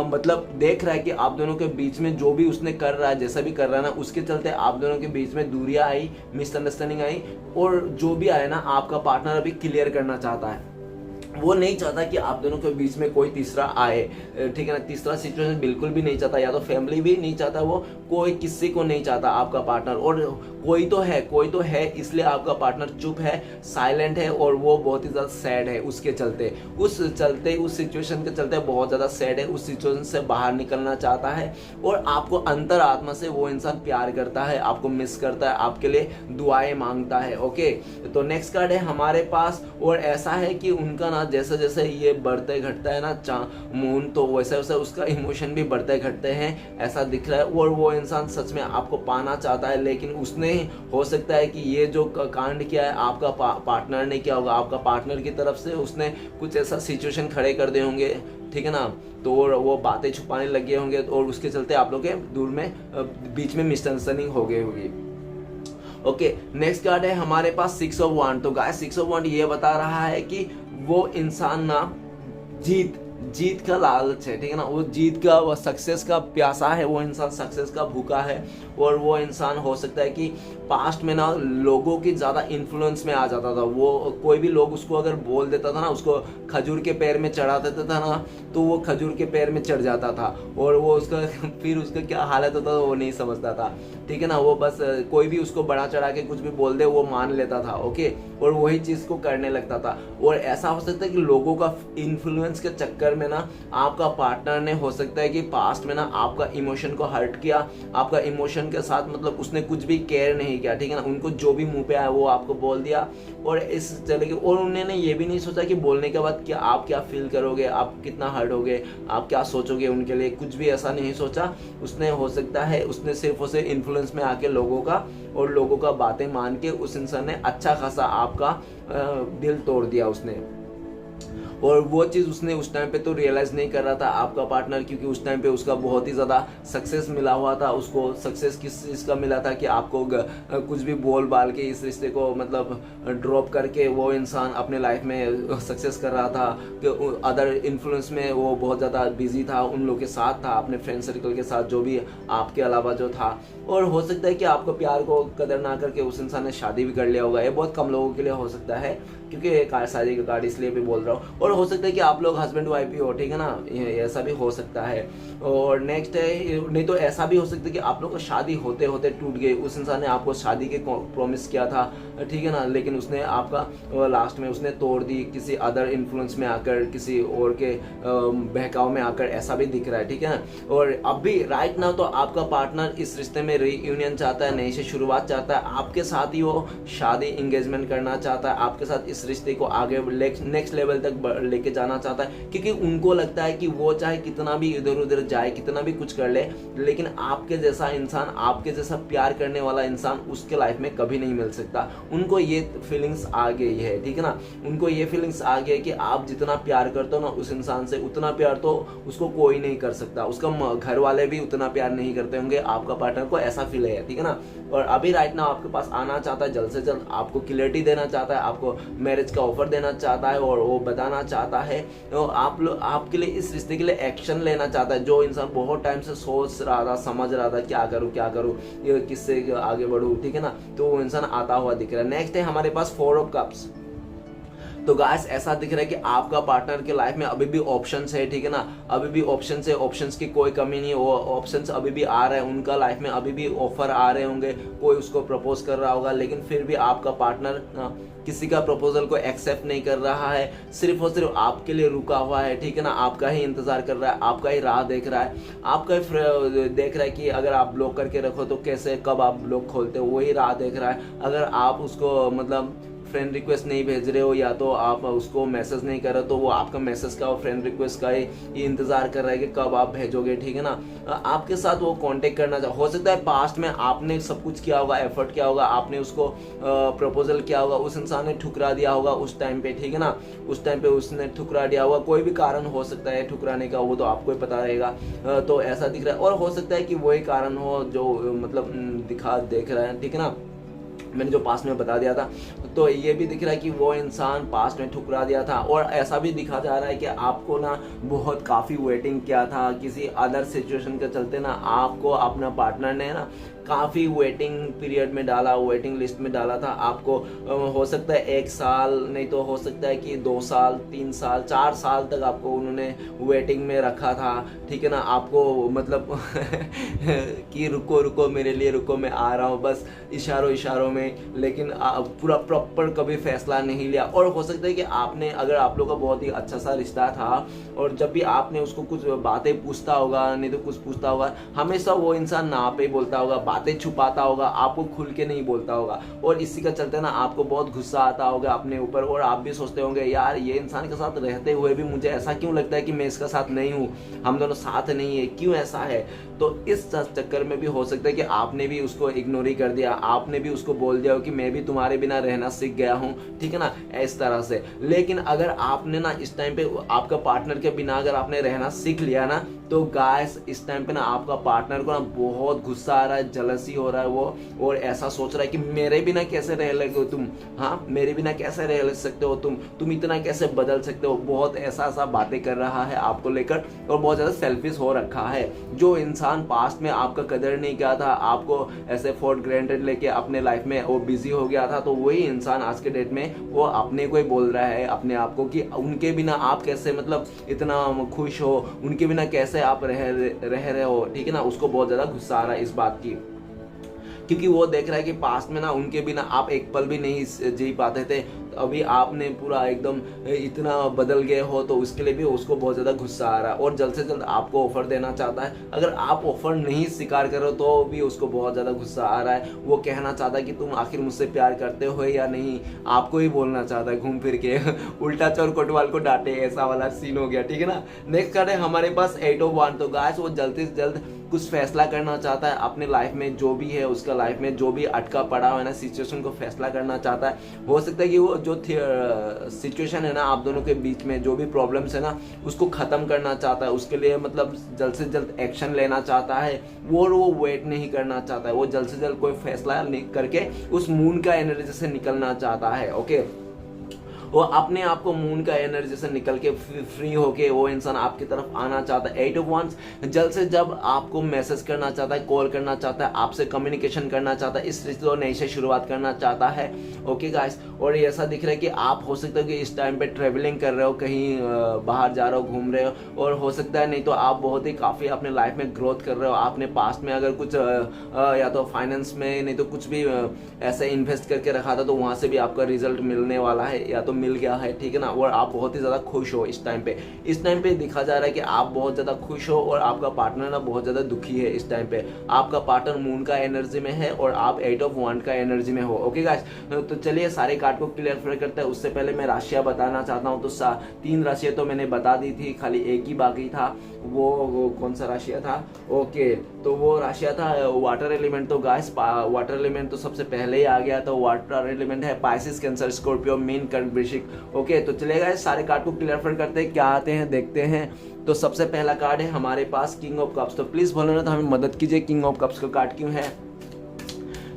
मतलब देख रहा है कि आप दोनों के बीच में जो भी उसने कर रहा है, जैसा भी कर रहा है ना, उसके चलते आप दोनों के बीच में दूरियां आई, मिसअंडरस्टैंडिंग आई, और जो भी आया ना आपका पार्टनर अभी क्लियर करना चाहता है। वो नहीं चाहता कि आप दोनों के बीच में कोई तीसरा आए, ठीक है ना, तीसरा सिचुएशन बिल्कुल भी नहीं चाहता, या तो फैमिली भी नहीं चाहता, वो कोई किसी को नहीं चाहता आपका पार्टनर। और कोई तो है, इसलिए आपका पार्टनर चुप है, साइलेंट है, और वो बहुत ही ज्यादा सैड है उसके चलते, उस सिचुएशन के चलते बहुत ज्यादा सैड है, उस सिचुएशन से बाहर निकलना चाहता है। और आपको अंतर आत्मा से वो इंसान प्यार करता है, आपको मिस करता है, आपके लिए दुआएं मांगता है। ओके, तो नेक्स्ट कार्ड है हमारे पास, और ऐसा है कि उनका ना जैसे जैसे ये बढ़ते घटता है ना मून, तो वैसे वैसे उसका इमोशन भी बढ़ते घटते हैं, ऐसा दिख रहा है। और वो इंसान सच में आपको पाना चाहता है, लेकिन उसने, हो सकता है कि ये जो कांड किया है आपका पार्टनर ने किया होगा, आपका पार्टनर की तरफ से उसने कुछ ऐसा सिचुएशन खड़े कर दिए होंगे, ठीक है ना, तो वो बातें छुपाने लगे होंगे, और उसके चलते आप लोग के दूर में बीच में मिसअंडरस्टैंडिंग हो गई होगी। ओके, नेक्स्ट कार्ड है हमारे पास 6 ऑफ वांड। तो गाइस 6 ऑफ वांड ये बता रहा है कि वो इंसान ना जीत का लालच है, ठीक है ना, वो जीत का, वो सक्सेस का प्यासा है, वो इंसान सक्सेस का भूखा है। और वो इंसान हो सकता है कि पास्ट में ना लोगों की ज़्यादा इन्फ्लुएंस में आ जाता था, वो कोई भी लोग उसको अगर बोल देता था ना, उसको खजूर के पैर में चढ़ा देता था ना, तो वो खजूर के पैर में चढ़ जाता था, और वो उसका फिर उसका क्या हालत होता था वो नहीं समझता था, ठीक है ना। वो बस कोई भी उसको बढ़ा चढ़ा के कुछ भी बोल दे वो मान लेता था। ओके, और वही चीज़ को करने लगता था। और ऐसा हो सकता है कि लोगों का इन्फ्लुएंस के चक्कर चक्कर में ना आपका पार्टनर ने हो सकता है कि पास्ट में ना आपका इमोशन को हर्ट किया, आपका इमोशन के साथ मतलब उसने कुछ भी केयर नहीं किया, ठीक है ना, उनको जो भी मुंह पे आया वो आपको बोल दिया और इस तरह के, और उन्होंने ये भी नहीं सोचा कि बोलने के बाद क्या आप क्या फील करोगे, आप कितना हर्ट होगे, आप क्या सोचोगे उनके लिए, कुछ भी ऐसा नहीं सोचा उसने। हो सकता है उसने सिर्फ उसे इन्फ्लुएंस में आके लोगों का और लोगों का बातें मान के उस इंसान ने अच्छा खासा आपका दिल तोड़ दिया उसने। और वो चीज़ उसने उस टाइम पे तो रियलाइज़ नहीं कर रहा था आपका पार्टनर, क्योंकि उस टाइम पे उसका बहुत ही ज़्यादा सक्सेस मिला हुआ था। उसको सक्सेस किस चीज़ का मिला था कि आपको कुछ भी बोल बाल के इस रिश्ते को मतलब ड्रॉप करके वो इंसान अपने लाइफ में सक्सेस कर रहा था, कि अदर इन्फ्लुएंस में वो बहुत ज़्यादा बिजी था, उन लोगों के साथ था, अपने फ्रेंड सर्कल के साथ जो भी आपके अलावा जो था। और हो सकता है कि आपको प्यार को कदर ना करके उस इंसान ने शादी भी कर लिया होगा। ये बहुत कम लोगों के लिए हो सकता है, क्योंकि शादी का कार्ड इसलिए भी बोल रहा हूँ। और हो सकता है कि आप लोग हस्बैंड वाइफ भी हो, ठीक है ना, ऐसा भी हो सकता है। और नेक्स्ट है, नहीं तो ऐसा भी हो सकता है कि आप लोग का शादी होते होते टूट गई, उस इंसान ने आपको शादी के प्रॉमिस किया था, ठीक है ना, लेकिन उसने आपका लास्ट में उसने तोड़ दी किसी अदर इन्फ्लुएंस में आकर, किसी और के बहकाव में आकर, ऐसा भी दिख रहा है, ठीक है ना। और अभी राइट नाउ तो आपका पार्टनर इस रिश्ते में रीयूनियन चाहता है, नई से शुरुआत चाहता है, आपके साथ ही वो शादी इंगेजमेंट करना चाहता है, आपके साथ इस रिश्ते को आगे नेक्स्ट लेवल तक लेके जाना चाहता है, क्योंकि उनको लगता है कि वो चाहे कितना भी इधर उधर जाए, कितना भी कुछ कर ले, लेकिन आपके जैसा इंसान, आपके जैसा प्यार करने वाला इंसान उसके लाइफ में कभी नहीं मिल सकता। उनको ये फीलिंग्स आ गई है, ठीक है ना, उनको ये फीलिंग्स आ गई है कि आप जितना प्यार करते हो ना उस इंसान से, उतना प्यार तो उसको कोई नहीं कर सकता, उसका घर वाले भी उतना प्यार नहीं करते होंगे आपका पार्टनर को, ऐसा फील है, ठीक है ना। और अभी राइट नाउ आपके पास आना चाहता है, जल्द से जल्द आपको क्लियरिटी देना चाहता है, आपको मैरिज का ऑफर देना चाहता है और वो बताना चाहता है, तो आप लोग आपके लिए इस रिश्ते के लिए एक्शन लेना चाहता है। जो इंसान बहुत टाइम से सोच रहा था, समझ रहा था क्या करूँ ये किससे आगे बढ़ूँ, ठीक है ना, तो वो इंसान आता हुआ दिख रहा है। नेक्स्ट है हमारे पास 4 ऑफ कप्स। तो गाइस ऐसा दिख रहा है कि आपका पार्टनर के लाइफ में अभी भी ऑप्शंस है, ठीक है ना, अभी भी ऑप्शंस है, ऑप्शंस की कोई कमी नहीं है, वो ऑप्शंस अभी भी आ रहे हैं उनका लाइफ में, अभी भी ऑफर आ रहे होंगे, कोई उसको प्रपोज कर रहा होगा, लेकिन फिर भी आपका पार्टनर किसी का प्रपोजल को एक्सेप्ट नहीं कर रहा है, सिर्फ और सिर्फ आपके लिए रुका हुआ है, ठीक है ना, आपका ही इंतजार कर रहा है, आपका ही राह देख रहा है, आपका ही देख रहा है कि अगर आप ब्लॉक करके रखो तो कैसे, कब आप ब्लॉक खोलते हो, वही राह देख रहा है। अगर आप उसको मतलब फ्रेंड रिक्वेस्ट नहीं भेज रहे हो या तो आप उसको मैसेज नहीं कर रहे हो, तो वो आपका मैसेज का और फ्रेंड रिक्वेस्ट का ही इंतजार कर रहा है कि कब आप भेजोगे, ठीक है ना। आपके साथ वो कांटेक्ट करना हो सकता है पास्ट में आपने सब कुछ किया होगा, एफर्ट किया होगा, आपने उसको प्रपोजल किया होगा, उस इंसान ने ठुकरा दिया होगा उस टाइम पे, ठीक है ना, उस टाइम पे उसने ठुकरा दिया होगा, कोई भी कारण हो सकता है ठुकराने का, वो तो आपको ही पता रहेगा। तो ऐसा दिख रहा है, और हो सकता है कि वही कारण हो जो मतलब देख रहा है, ठीक है ना, मैंने जो पास्ट में बता दिया था। तो ये भी दिख रहा है कि वो इंसान पास्ट में ठुकरा दिया था, और ऐसा भी दिखा जा रहा है कि आपको ना बहुत काफ़ी वेटिंग किया था, किसी अदर सिचुएशन के चलते ना आपको अपना पार्टनर ने ना काफ़ी वेटिंग पीरियड में डाला, वेटिंग लिस्ट में डाला था आपको। हो सकता है 1 साल, नहीं तो हो सकता है कि 2 साल, 3 साल, 4 साल तक आपको उन्होंने वेटिंग में रखा था, ठीक है ना, आपको मतलब कि रुको रुको मेरे लिए रुको, मैं आ रहा हूँ, बस इशारों में, लेकिन पूरा प्रॉपर कभी फैसला नहीं लिया। और हो सकता है कि आपने, अगर आप लोग का बहुत ही अच्छा सा रिश्ता था और जब भी आपने उसको कुछ बातें पूछता होगा, नहीं तो कुछ पूछता होगा, हमेशा वो इंसान ना पे बोलता होगा, बातें छुपाता होगा, आपको खुल के नहीं बोलता होगा, और इसी का चलते ना आपको बहुत गुस्सा आता होगा अपने ऊपर, और आप भी सोचते होंगे यार ये इंसान के साथ रहते हुए भी मुझे ऐसा क्यों लगता है कि मैं इसका साथ नहीं हूँ, हम दोनों साथ नहीं है, क्यों ऐसा है। तो इस चक्कर में भी हो सकता है कि आपने भी उसको इग्नोर ही कर दिया, आपने भी उसको बोल दिया हो कि मैं भी तुम्हारे बिना रहना सीख गया हूँ, ठीक है ना, इस तरह से। लेकिन अगर आपने ना इस टाइम पे आपका पार्टनर के बिना अगर आपने रहना सीख लिया ना, तो गाइस इस टाइम पे ना आपका पार्टनर को ना बहुत गुस्सा आ रहा है, जलसी हो रहा है वो, और ऐसा सोच रहा है कि मेरे बिना कैसे रह लगे हो तुम, हाँ मेरे बिना कैसे रह सकते हो तुम इतना कैसे बदल सकते हो, बहुत ऐसा बातें कर रहा है आपको लेकर, और बहुत ज़्यादा सेल्फिश हो रखा है। जो इंसान पास्ट में आपका कदर नहीं किया था, आपको ऐसे फॉर ग्रांटेड लेके अपने लाइफ में वो बिजी हो गया था, तो वही इंसान आज के डेट में वो अपने को ही बोल रहा है अपने आप को कि उनके बिना आप कैसे मतलब इतना खुश हो, उनके बिना कैसे आप रह रहे हो, ठीक है ना। उसको बहुत ज्यादा गुस्सा आ रहा है इस बात की, क्योंकि वो देख रहा है कि पास्ट में ना उनके बिना आप एक पल भी नहीं जी पाते थे, अभी आपने पूरा एकदम इतना बदल गए हो, तो उसके लिए भी उसको बहुत ज़्यादा गुस्सा आ रहा है और जल्द से जल्द आपको ऑफर देना चाहता है। अगर आप ऑफर नहीं स्वीकार करो तो भी उसको बहुत ज़्यादा गुस्सा आ रहा है। वो कहना चाहता है कि तुम आखिर मुझसे प्यार करते हो या नहीं, आपको ही बोलना चाहता है घूम फिर के उल्टा चोर कोतवाल को डांटे, ऐसा वाला सीन हो गया, ठीक है ना। नेक्स्ट कार्ड है हमारे पास 8 ऑफ वांड। तो गाइस वो जल्दी से जल्द कुछ फैसला करना चाहता है अपने लाइफ में, जो भी है उसका लाइफ में जो भी अटका पड़ा है ना सिचुएशन को फैसला करना चाहता है। हो सकता है कि वो जो सिचुएशन है ना आप दोनों के बीच में, जो भी प्रॉब्लम्स है ना उसको खत्म करना चाहता है, उसके लिए मतलब जल्द से जल्द एक्शन लेना चाहता है। वो वेट नहीं करना चाहता है, वो जल्द से जल्द कोई फैसला करके उस मून का एनर्जी से निकलना चाहता है। ओके, वो अपने आप को मून का एनर्जी से निकल के फ्री होके वो इंसान आपकी तरफ आना चाहता है। 8 ऑफ वांड्स जल्द से जब आपको मैसेज करना चाहता है, कॉल करना चाहता है, आपसे कम्युनिकेशन करना चाहता है, इस रिश्ते को नई से शुरुआत करना चाहता है। ओके गाइस, और ऐसा दिख रहा है कि आप हो सकता है कि इस टाइम पे ट्रेवलिंग कर रहे हो, कहीं बाहर जा रहे हो, घूम रहे हो, और हो सकता है नहीं तो आप बहुत ही काफ़ी अपने लाइफ में ग्रोथ कर रहे हो। आपने पास्ट में अगर कुछ या तो फाइनेंस में नहीं तो कुछ भी ऐसे इन्वेस्ट करके रखा था, तो वहाँ से भी आपका रिजल्ट मिलने वाला है या तो मिल गया है, ठीक है ना। और आप बहुत ही ज़्यादा खुश हो इस टाइम पे दिखा जा रहा है कि आप बहुत ज़्यादा खुश हो और आपका पार्टनर ना बहुत ज़्यादा दुखी है इस टाइम पे। आपका पार्टनर मून का एनर्जी में है और आप 8 ऑफ वांड का एनर्जी में हो। ओके गाइस, तो चलिए सारे कार्ड को क्लियर करते हैं। उससे पहले मैं राशियाँ बताना चाहता हूँ। तो 3 राशियाँ तो मैंने बता दी थी, खाली एक ही बाकी था। वो कौन सा राशिया था? ओके, तो वो राशिया था वाटर एलिमेंट। तो गाइस वाटर एलिमेंट तो सबसे पहले ही आ गया। तो वाटर एलिमेंट है पाइसिस, कैंसर, स्कॉर्पियो, मीन, कर्क, वृश्चिक। ओके, तो चलेगा सारे कार्ड को क्लियर करते हैं, क्या आते हैं देखते हैं। तो सबसे पहला कार्ड है हमारे पास किंग ऑफ कप्स। तो प्लीज भोलेनाथ हमें मदद कीजिए, किंग ऑफ कप्स का कार्ड क्यों है?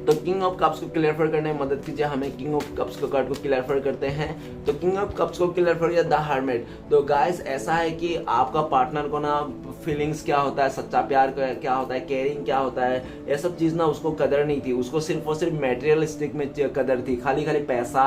तो किंग ऑफ कप्स को क्लियर करने में मदद कीजिए हमें, किंग ऑफ कप्स का कार्ड को क्लियर करते हैं। तो किंग ऑफ कप्स को क्लियर किया द हर्मिट। तो गाइस ऐसा है कि आपका पार्टनर को ना फीलिंग्स क्या होता है, सच्चा प्यार क्या होता है, केयरिंग क्या होता है, ये सब चीज़ ना उसको कदर नहीं थी। उसको सिर्फ और सिर्फ मेटेरियलिस्टिक में कदर थी, खाली पैसा,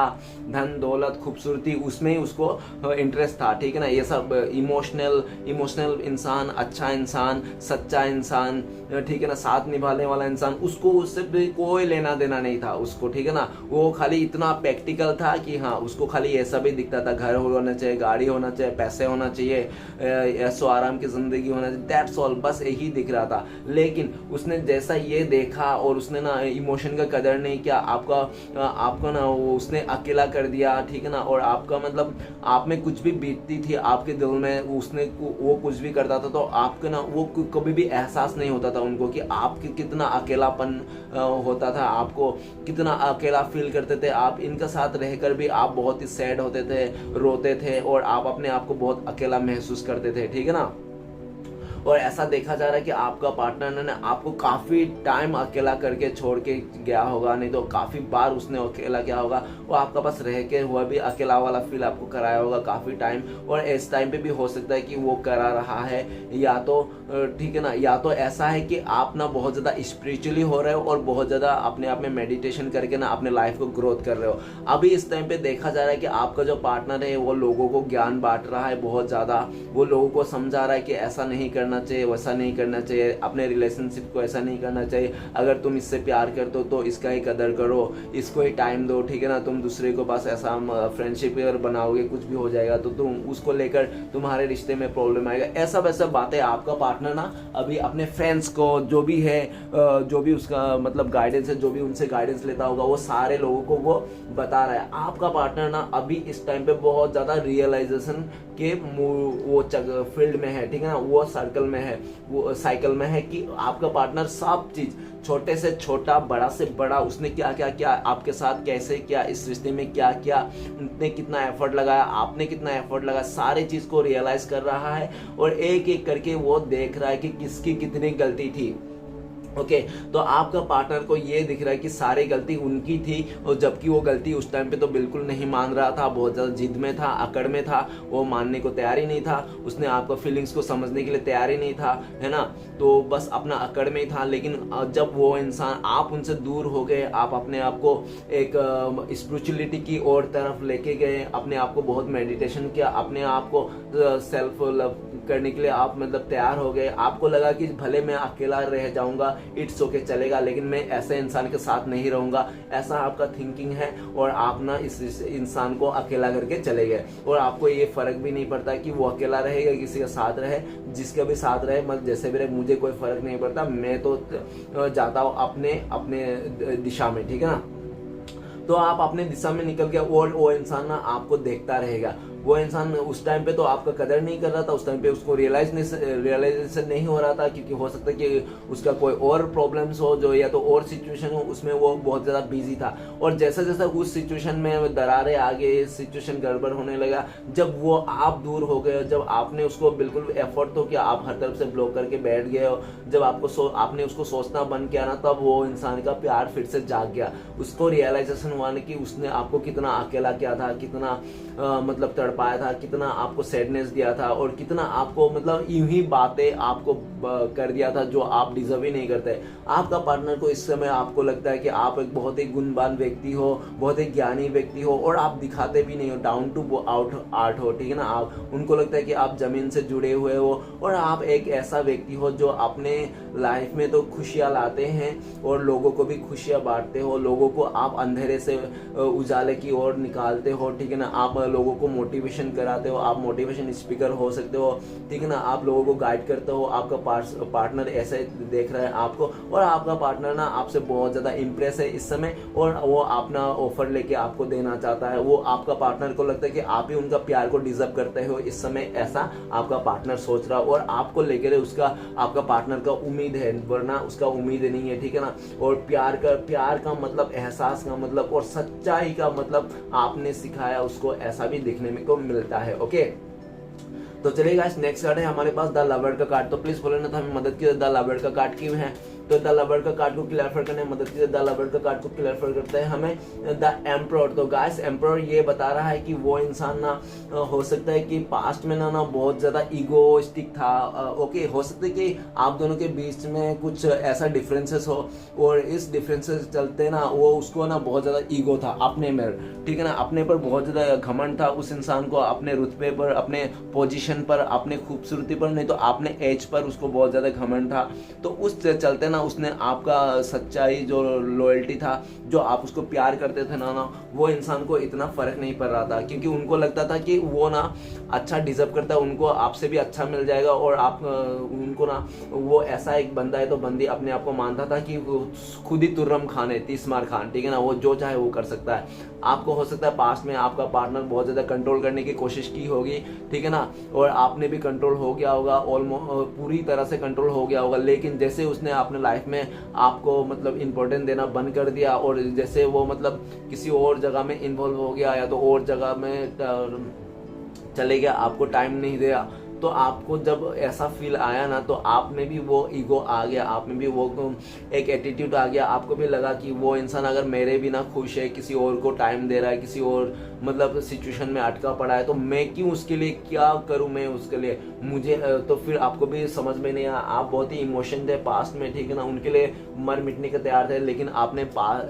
धन दौलत, खूबसूरती, उसमें ही उसको इंटरेस्ट था, ठीक है ना। ये सब इमोशनल इंसान, अच्छा इंसान, सच्चा इंसान, ठीक है ना, साथ निभाने वाला इंसान, उसको उससे भी कोई लेना देना नहीं था उसको, ठीक है ना। वो खाली इतना प्रैक्टिकल था कि हाँ उसको खाली ऐसा भी दिखता था, घर होना चाहिए, गाड़ी होना चाहिए, पैसे होना चाहिए, ऐसो आराम की जिंदगी होना चाहिए, दैट्स ऑल, बस यही दिख रहा था। लेकिन उसने जैसा ये देखा और उसने ना इमोशन का कदर नहीं किया, आपका ना वो उसने अकेला कर दिया, ठीक है ना। और आपका मतलब आप में कुछ भी बीतती थी आपके दिल में, वो कुछ भी करता था, तो आपके ना वो कभी भी एहसास नहीं होता था उनको कि आपके कितना अकेलापन होता था, आपको कितना अकेला फील करते थे आप। इनका साथ रहकर भी आप बहुत ही सैड होते थे, रोते थे और आप अपने आप को बहुत अकेला महसूस करते थे, ठीक है ना। और ऐसा देखा जा रहा है कि आपका पार्टनर ने आपको काफ़ी टाइम अकेला करके छोड़ के गया होगा, नहीं तो काफ़ी बार उसने अकेला किया होगा, वो आपका पास रह के हुआ भी अकेला वाला फील आपको कराया होगा काफ़ी टाइम। और इस टाइम पे भी हो सकता है कि वो करा रहा है, या तो ठीक है ना, या तो ऐसा है कि आप ना बहुत ज़्यादा स्पिरिचुअली हो रहे हो और बहुत ज़्यादा अपने आप में मेडिटेशन करके ना अपने लाइफ को ग्रोथ कर रहे हो। अभी इस टाइम पे देखा जा रहा है कि आपका जो पार्टनर है वो लोगों को ज्ञान बांट रहा है बहुत ज़्यादा, वो लोगों को समझा रहा है कि ऐसा नहीं करना चाहिए, वैसा नहीं करना चाहिए, अपने रिलेशनशिप को ऐसा नहीं करना चाहिए, अगर तुम इससे प्यार करते हो तो इसका ही कदर करो, इसको ही टाइम दो, ठीक है ना। तुम दूसरे को पास ऐसा फ्रेंडशिप अगर बनाओगे, कुछ भी हो जाएगा तो तुम उसको लेकर तुम्हारे रिश्ते में प्रॉब्लम आएगा, ऐसा वैसा बातें आपका पार्टनर ना अभी अपने फ्रेंड्स को, जो भी है, जो भी उसका मतलब गाइडेंस है, जो भी उनसे गाइडेंस लेता होगा, वो सारे लोगों को वो बता रहा है। आपका पार्टनर ना अभी इस टाइम पे बहुत ज़्यादा रियलाइजेशन के वो फील्ड में है, ठीक है ना, वो सर्कल में है, वो साइकिल में है कि आपका पार्टनर सब चीज़, छोटे से छोटा, बड़ा से बड़ा, उसने क्या क्या किया आपके साथ, कैसे किया, इस रिश्ते में क्या किया, उनने कितना एफर्ट लगाया, आपने कितना एफर्ट लगाया, सारी चीज़ को रियलाइज कर रहा है और एक एक करके वो देख रहा है कि किसकी कितनी गलती थी। ओके, तो आपका पार्टनर को ये दिख रहा है कि सारी गलती उनकी थी, और जबकि वो गलती उस टाइम पे तो बिल्कुल नहीं मान रहा था, बहुत ज़्यादा जिद में था, अकड़ में था, वो मानने को तैयार ही नहीं था, उसने आपका फीलिंग्स को समझने के लिए तैयार ही नहीं था, है ना। तो बस अपना अकड़ में ही था। लेकिन जब वो इंसान, आप उनसे दूर हो गए, आप अपने आप को एक स्पिरिचुअलिटी की ओर तरफ लेके गए, अपने आप को बहुत मेडिटेशन किया, अपने आप को सेल्फ लव करने के लिए आप मतलब तैयार हो गए, आपको लगा कि भले मैं अकेला रह जाऊंगा इट्स ओके चलेगा, लेकिन मैं ऐसे इंसान के साथ नहीं रहूंगा, ऐसा आपका थिंकिंग है और आप ना इस इंसान को अकेला करके चले गए और आपको ये फर्क भी नहीं पड़ता कि वो अकेला रहेगा किसी के साथ रहे, जिसके भी साथ रहे, मतलब जैसे भी रहे, मुझे कोई फर्क नहीं पड़ता, मैं तो जाता हूँ अपने अपने दिशा में, ठीक है ना। तो आप अपने दिशा में निकल गया और वो इंसान ना आपको देखता रहेगा। वो इंसान उस टाइम पे तो आपका कदर नहीं कर रहा था, उस टाइम पे उसको रियलाइजेशन नहीं हो रहा था, क्योंकि हो सकता है कि उसका कोई और प्रॉब्लम्स हो जो, या तो और सिचुएशन हो, उसमें वो बहुत ज़्यादा बिजी था। और जैसा जैसा उस सिचुएशन में दरारें आगे, सिचुएशन गड़बड़ होने लगा, जब वो आप दूर हो गए, जब आपने उसको बिल्कुल एफर्ट तो किया, आप हर तरफ से ब्लॉक करके बैठ गए हो, जब आपने उसको सोचना बंद किया ना, तब वो इंसान का प्यार फिर से जाग गया। उसको रियलाइजेशन हुआ ना कि उसने आपको कितना अकेला किया था, कितना मतलब तड़पाया था, कितना आपको सैडनेस दिया था, और कितना आपको मतलब यूं ही बातें आपको कर दिया था जो आप डिजर्व ही नहीं करते। आपका पार्टनर को इस समय आपको लगता है कि आप एक बहुत ही गुणवान व्यक्ति हो, बहुत ही ज्ञानी व्यक्ति हो, और आप दिखाते भी नहीं हो, डाउन टू आर्ट हो, ठीक है ना। आप उनको लगता है कि आप जमीन से जुड़े हुए हो, और आप एक ऐसा व्यक्ति हो जो अपने लाइफ में तो खुशियां लाते हैं और लोगों को भी खुशियां बांटते हो, लोगों को आप अंधेरे से उजाले की ओर निकालते हो, ठीक है ना। आप लोगों को मोटिवेशन कराते हो, आप मोटिवेशन स्पीकर हो सकते हो, ठीक है ना। आप लोगों को गाइड करते हो, आपका पार्टनर ऐसे देख रहा है आपको, और आपका पार्टनर ना आपसे बहुत ज्यादा इंप्रेस है इस समय, और वो अपना ऑफर लेके आपको देना चाहता है। वो आपका पार्टनर को लगता है कि आप ही उनका प्यार को डिजर्व करते हो इस समय, ऐसा आपका पार्टनर सोच रहा है, और आपको लेकर उसका आपका पार्टनर का उम्मीद है, वरना उसका उम्मीद नहीं है, ठीक है ना। और प्यार का मतलब, एहसास का मतलब, और सच्चाई का मतलब आपने सिखाया उसको, ऐसा भी देखने में को मिलता है। ओके, तो चलिए गाइस, नेक्स्ट कार्ड है हमारे पास द लवर का कार्ड। तो प्लीज फॉलो ना, हमें मदद की द लवर का कार्ड क्यों है। तो द लवर का कार्ड को क्लैरिफाई करने में मदद की, द लवर का कार्ड को क्लैरिफाई करते हैं हमें द एम्परर। तो गाइस, एम्परर ये बता रहा है कि वो इंसान ना हो सकता है कि पास्ट में ना बहुत ज्यादा ईगोइस्टिक था। ओके, हो सकता है कि आप दोनों के बीच में कुछ ऐसा डिफरेंसेस हो, और इस डिफरेंसेस चलते ना वो उसको ना बहुत ज्यादा ईगो था अपने में, ठीक है ना। अपने पर बहुत ज्यादा घमंड था उस इंसान को, अपने रुतबे पर, अपने पोजीशन पर, अपने खूबसूरती पर, नहीं तो अपने एज पर उसको बहुत ज्यादा घमंड था। तो उस चलते ना उसने आपका सच्चाई, जो लॉयल्टी था, जो आप उसको प्यार करते थे ना वो इंसान को इतना फर्क नहीं पड़ रहा था, क्योंकि उनको लगता था कि वो ना अच्छा डिजर्व करता है, उनको आपसे भी अच्छा मिल जाएगा, और आप उनको ना, वो ऐसा एक बंदा है तो बंदी अपने आप को मानता था कि वो खुद ही तुर्रम खान है, 30 मार खान, ठीक है ना। वो जो चाहे वो कर सकता है। आपको हो सकता है पास्ट में आपका पार्टनर बहुत ज्यादा कंट्रोल करने की कोशिश की होगी, ठीक है ना, और आपने भी कंट्रोल हो गया होगा, ऑलमोस्ट पूरी तरह से कंट्रोल हो गया होगा। लेकिन जैसे उसने अपने लाइफ में आपको मतलब इंपॉर्टेंस देना बंद कर दिया, और जैसे वो मतलब किसी और जगह में इन्वॉल्व हो गया, या तो और जगह में चले गया, आपको टाइम नहीं दिया, तो आपको जब ऐसा फील आया ना, तो आप में भी वो ईगो आ गया, आप में भी वो एक एटीट्यूड आ गया। आपको भी लगा कि वो इंसान अगर मेरे बिना खुश है, किसी और को टाइम दे रहा है, किसी और मतलब सिचुएशन में अटका पड़ा है, तो मैं क्यों उसके लिए, क्या करूं मैं उसके लिए, मुझे तो फिर आपको भी समझ में नहीं आया। आप बहुत ही इमोशन थे पास्ट में, ठीक है ना, उनके लिए मर मिटने के तैयार थे। लेकिन आपने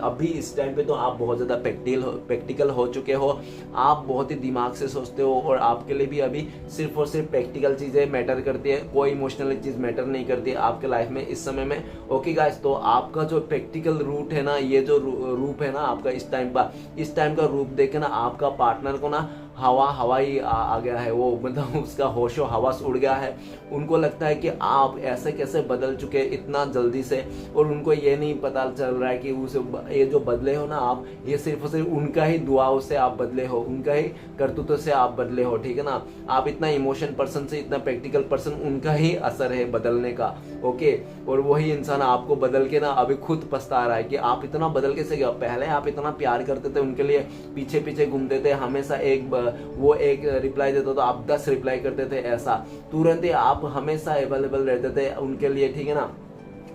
अभी इस टाइम पे तो आप बहुत ज्यादा प्रैक्टिकल हो चुके हो, आप बहुत ही दिमाग से सोचते हो, और आपके लिए भी अभी सिर्फ और सिर्फ प्रैक्टिकल चीजें मैटर करती है, कोई इमोशनल चीज मैटर नहीं करती है आपके लाइफ में इस समय में। ओके गाइस, तो आपका जो प्रैक्टिकल रूट है ना, ये जो रूप है ना आपका इस टाइम का रूप देख के ना आपका पार्टनर को ना हवा ही आ गया है, वो मतलब उसका होशो हवास उड़ गया है। उनको लगता है कि आप ऐसे कैसे बदल चुके इतना जल्दी से, और उनको ये नहीं पता चल रहा है कि उसे ये जो बदले हो ना आप, ये सिर्फ और सिर्फ उनका ही दुआओं से आप बदले हो, उनका ही करतूतों से आप बदले हो, ठीक है ना। आप इतना इमोशन पर्सन से इतना प्रैक्टिकल पर्सन, उनका ही असर है बदलने का। ओके, और वही इंसान आपको बदल के ना अभी खुद पछता रहा है कि आप इतना बदल कैसे गए। पहले आप इतना प्यार करते थे उनके लिए, पीछे पीछे घूमते थे, हमेशा वो एक रिप्लाई देता तो आप 10 रिप्लाई करते थे, ऐसा तुरंत ही आप हमेशा अवेलेबल रहते थे उनके लिए, ठीक है ना।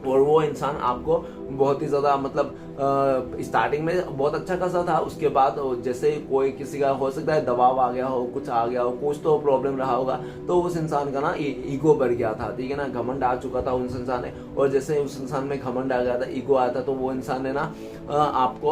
और वो इंसान आपको बहुत ही ज़्यादा मतलब स्टार्टिंग में बहुत अच्छा खासा था, उसके बाद जैसे कोई किसी का हो सकता है दबाव आ गया हो, कुछ आ गया हो, कुछ तो प्रॉब्लम रहा होगा, तो उस इंसान का ना ईगो बढ़ गया था, ठीक है ना, घमंड आ चुका था उस इंसान ने। और जैसे उस इंसान में घमंड आ गया था, ईगो आया था, तो वो इंसान ने ना आपको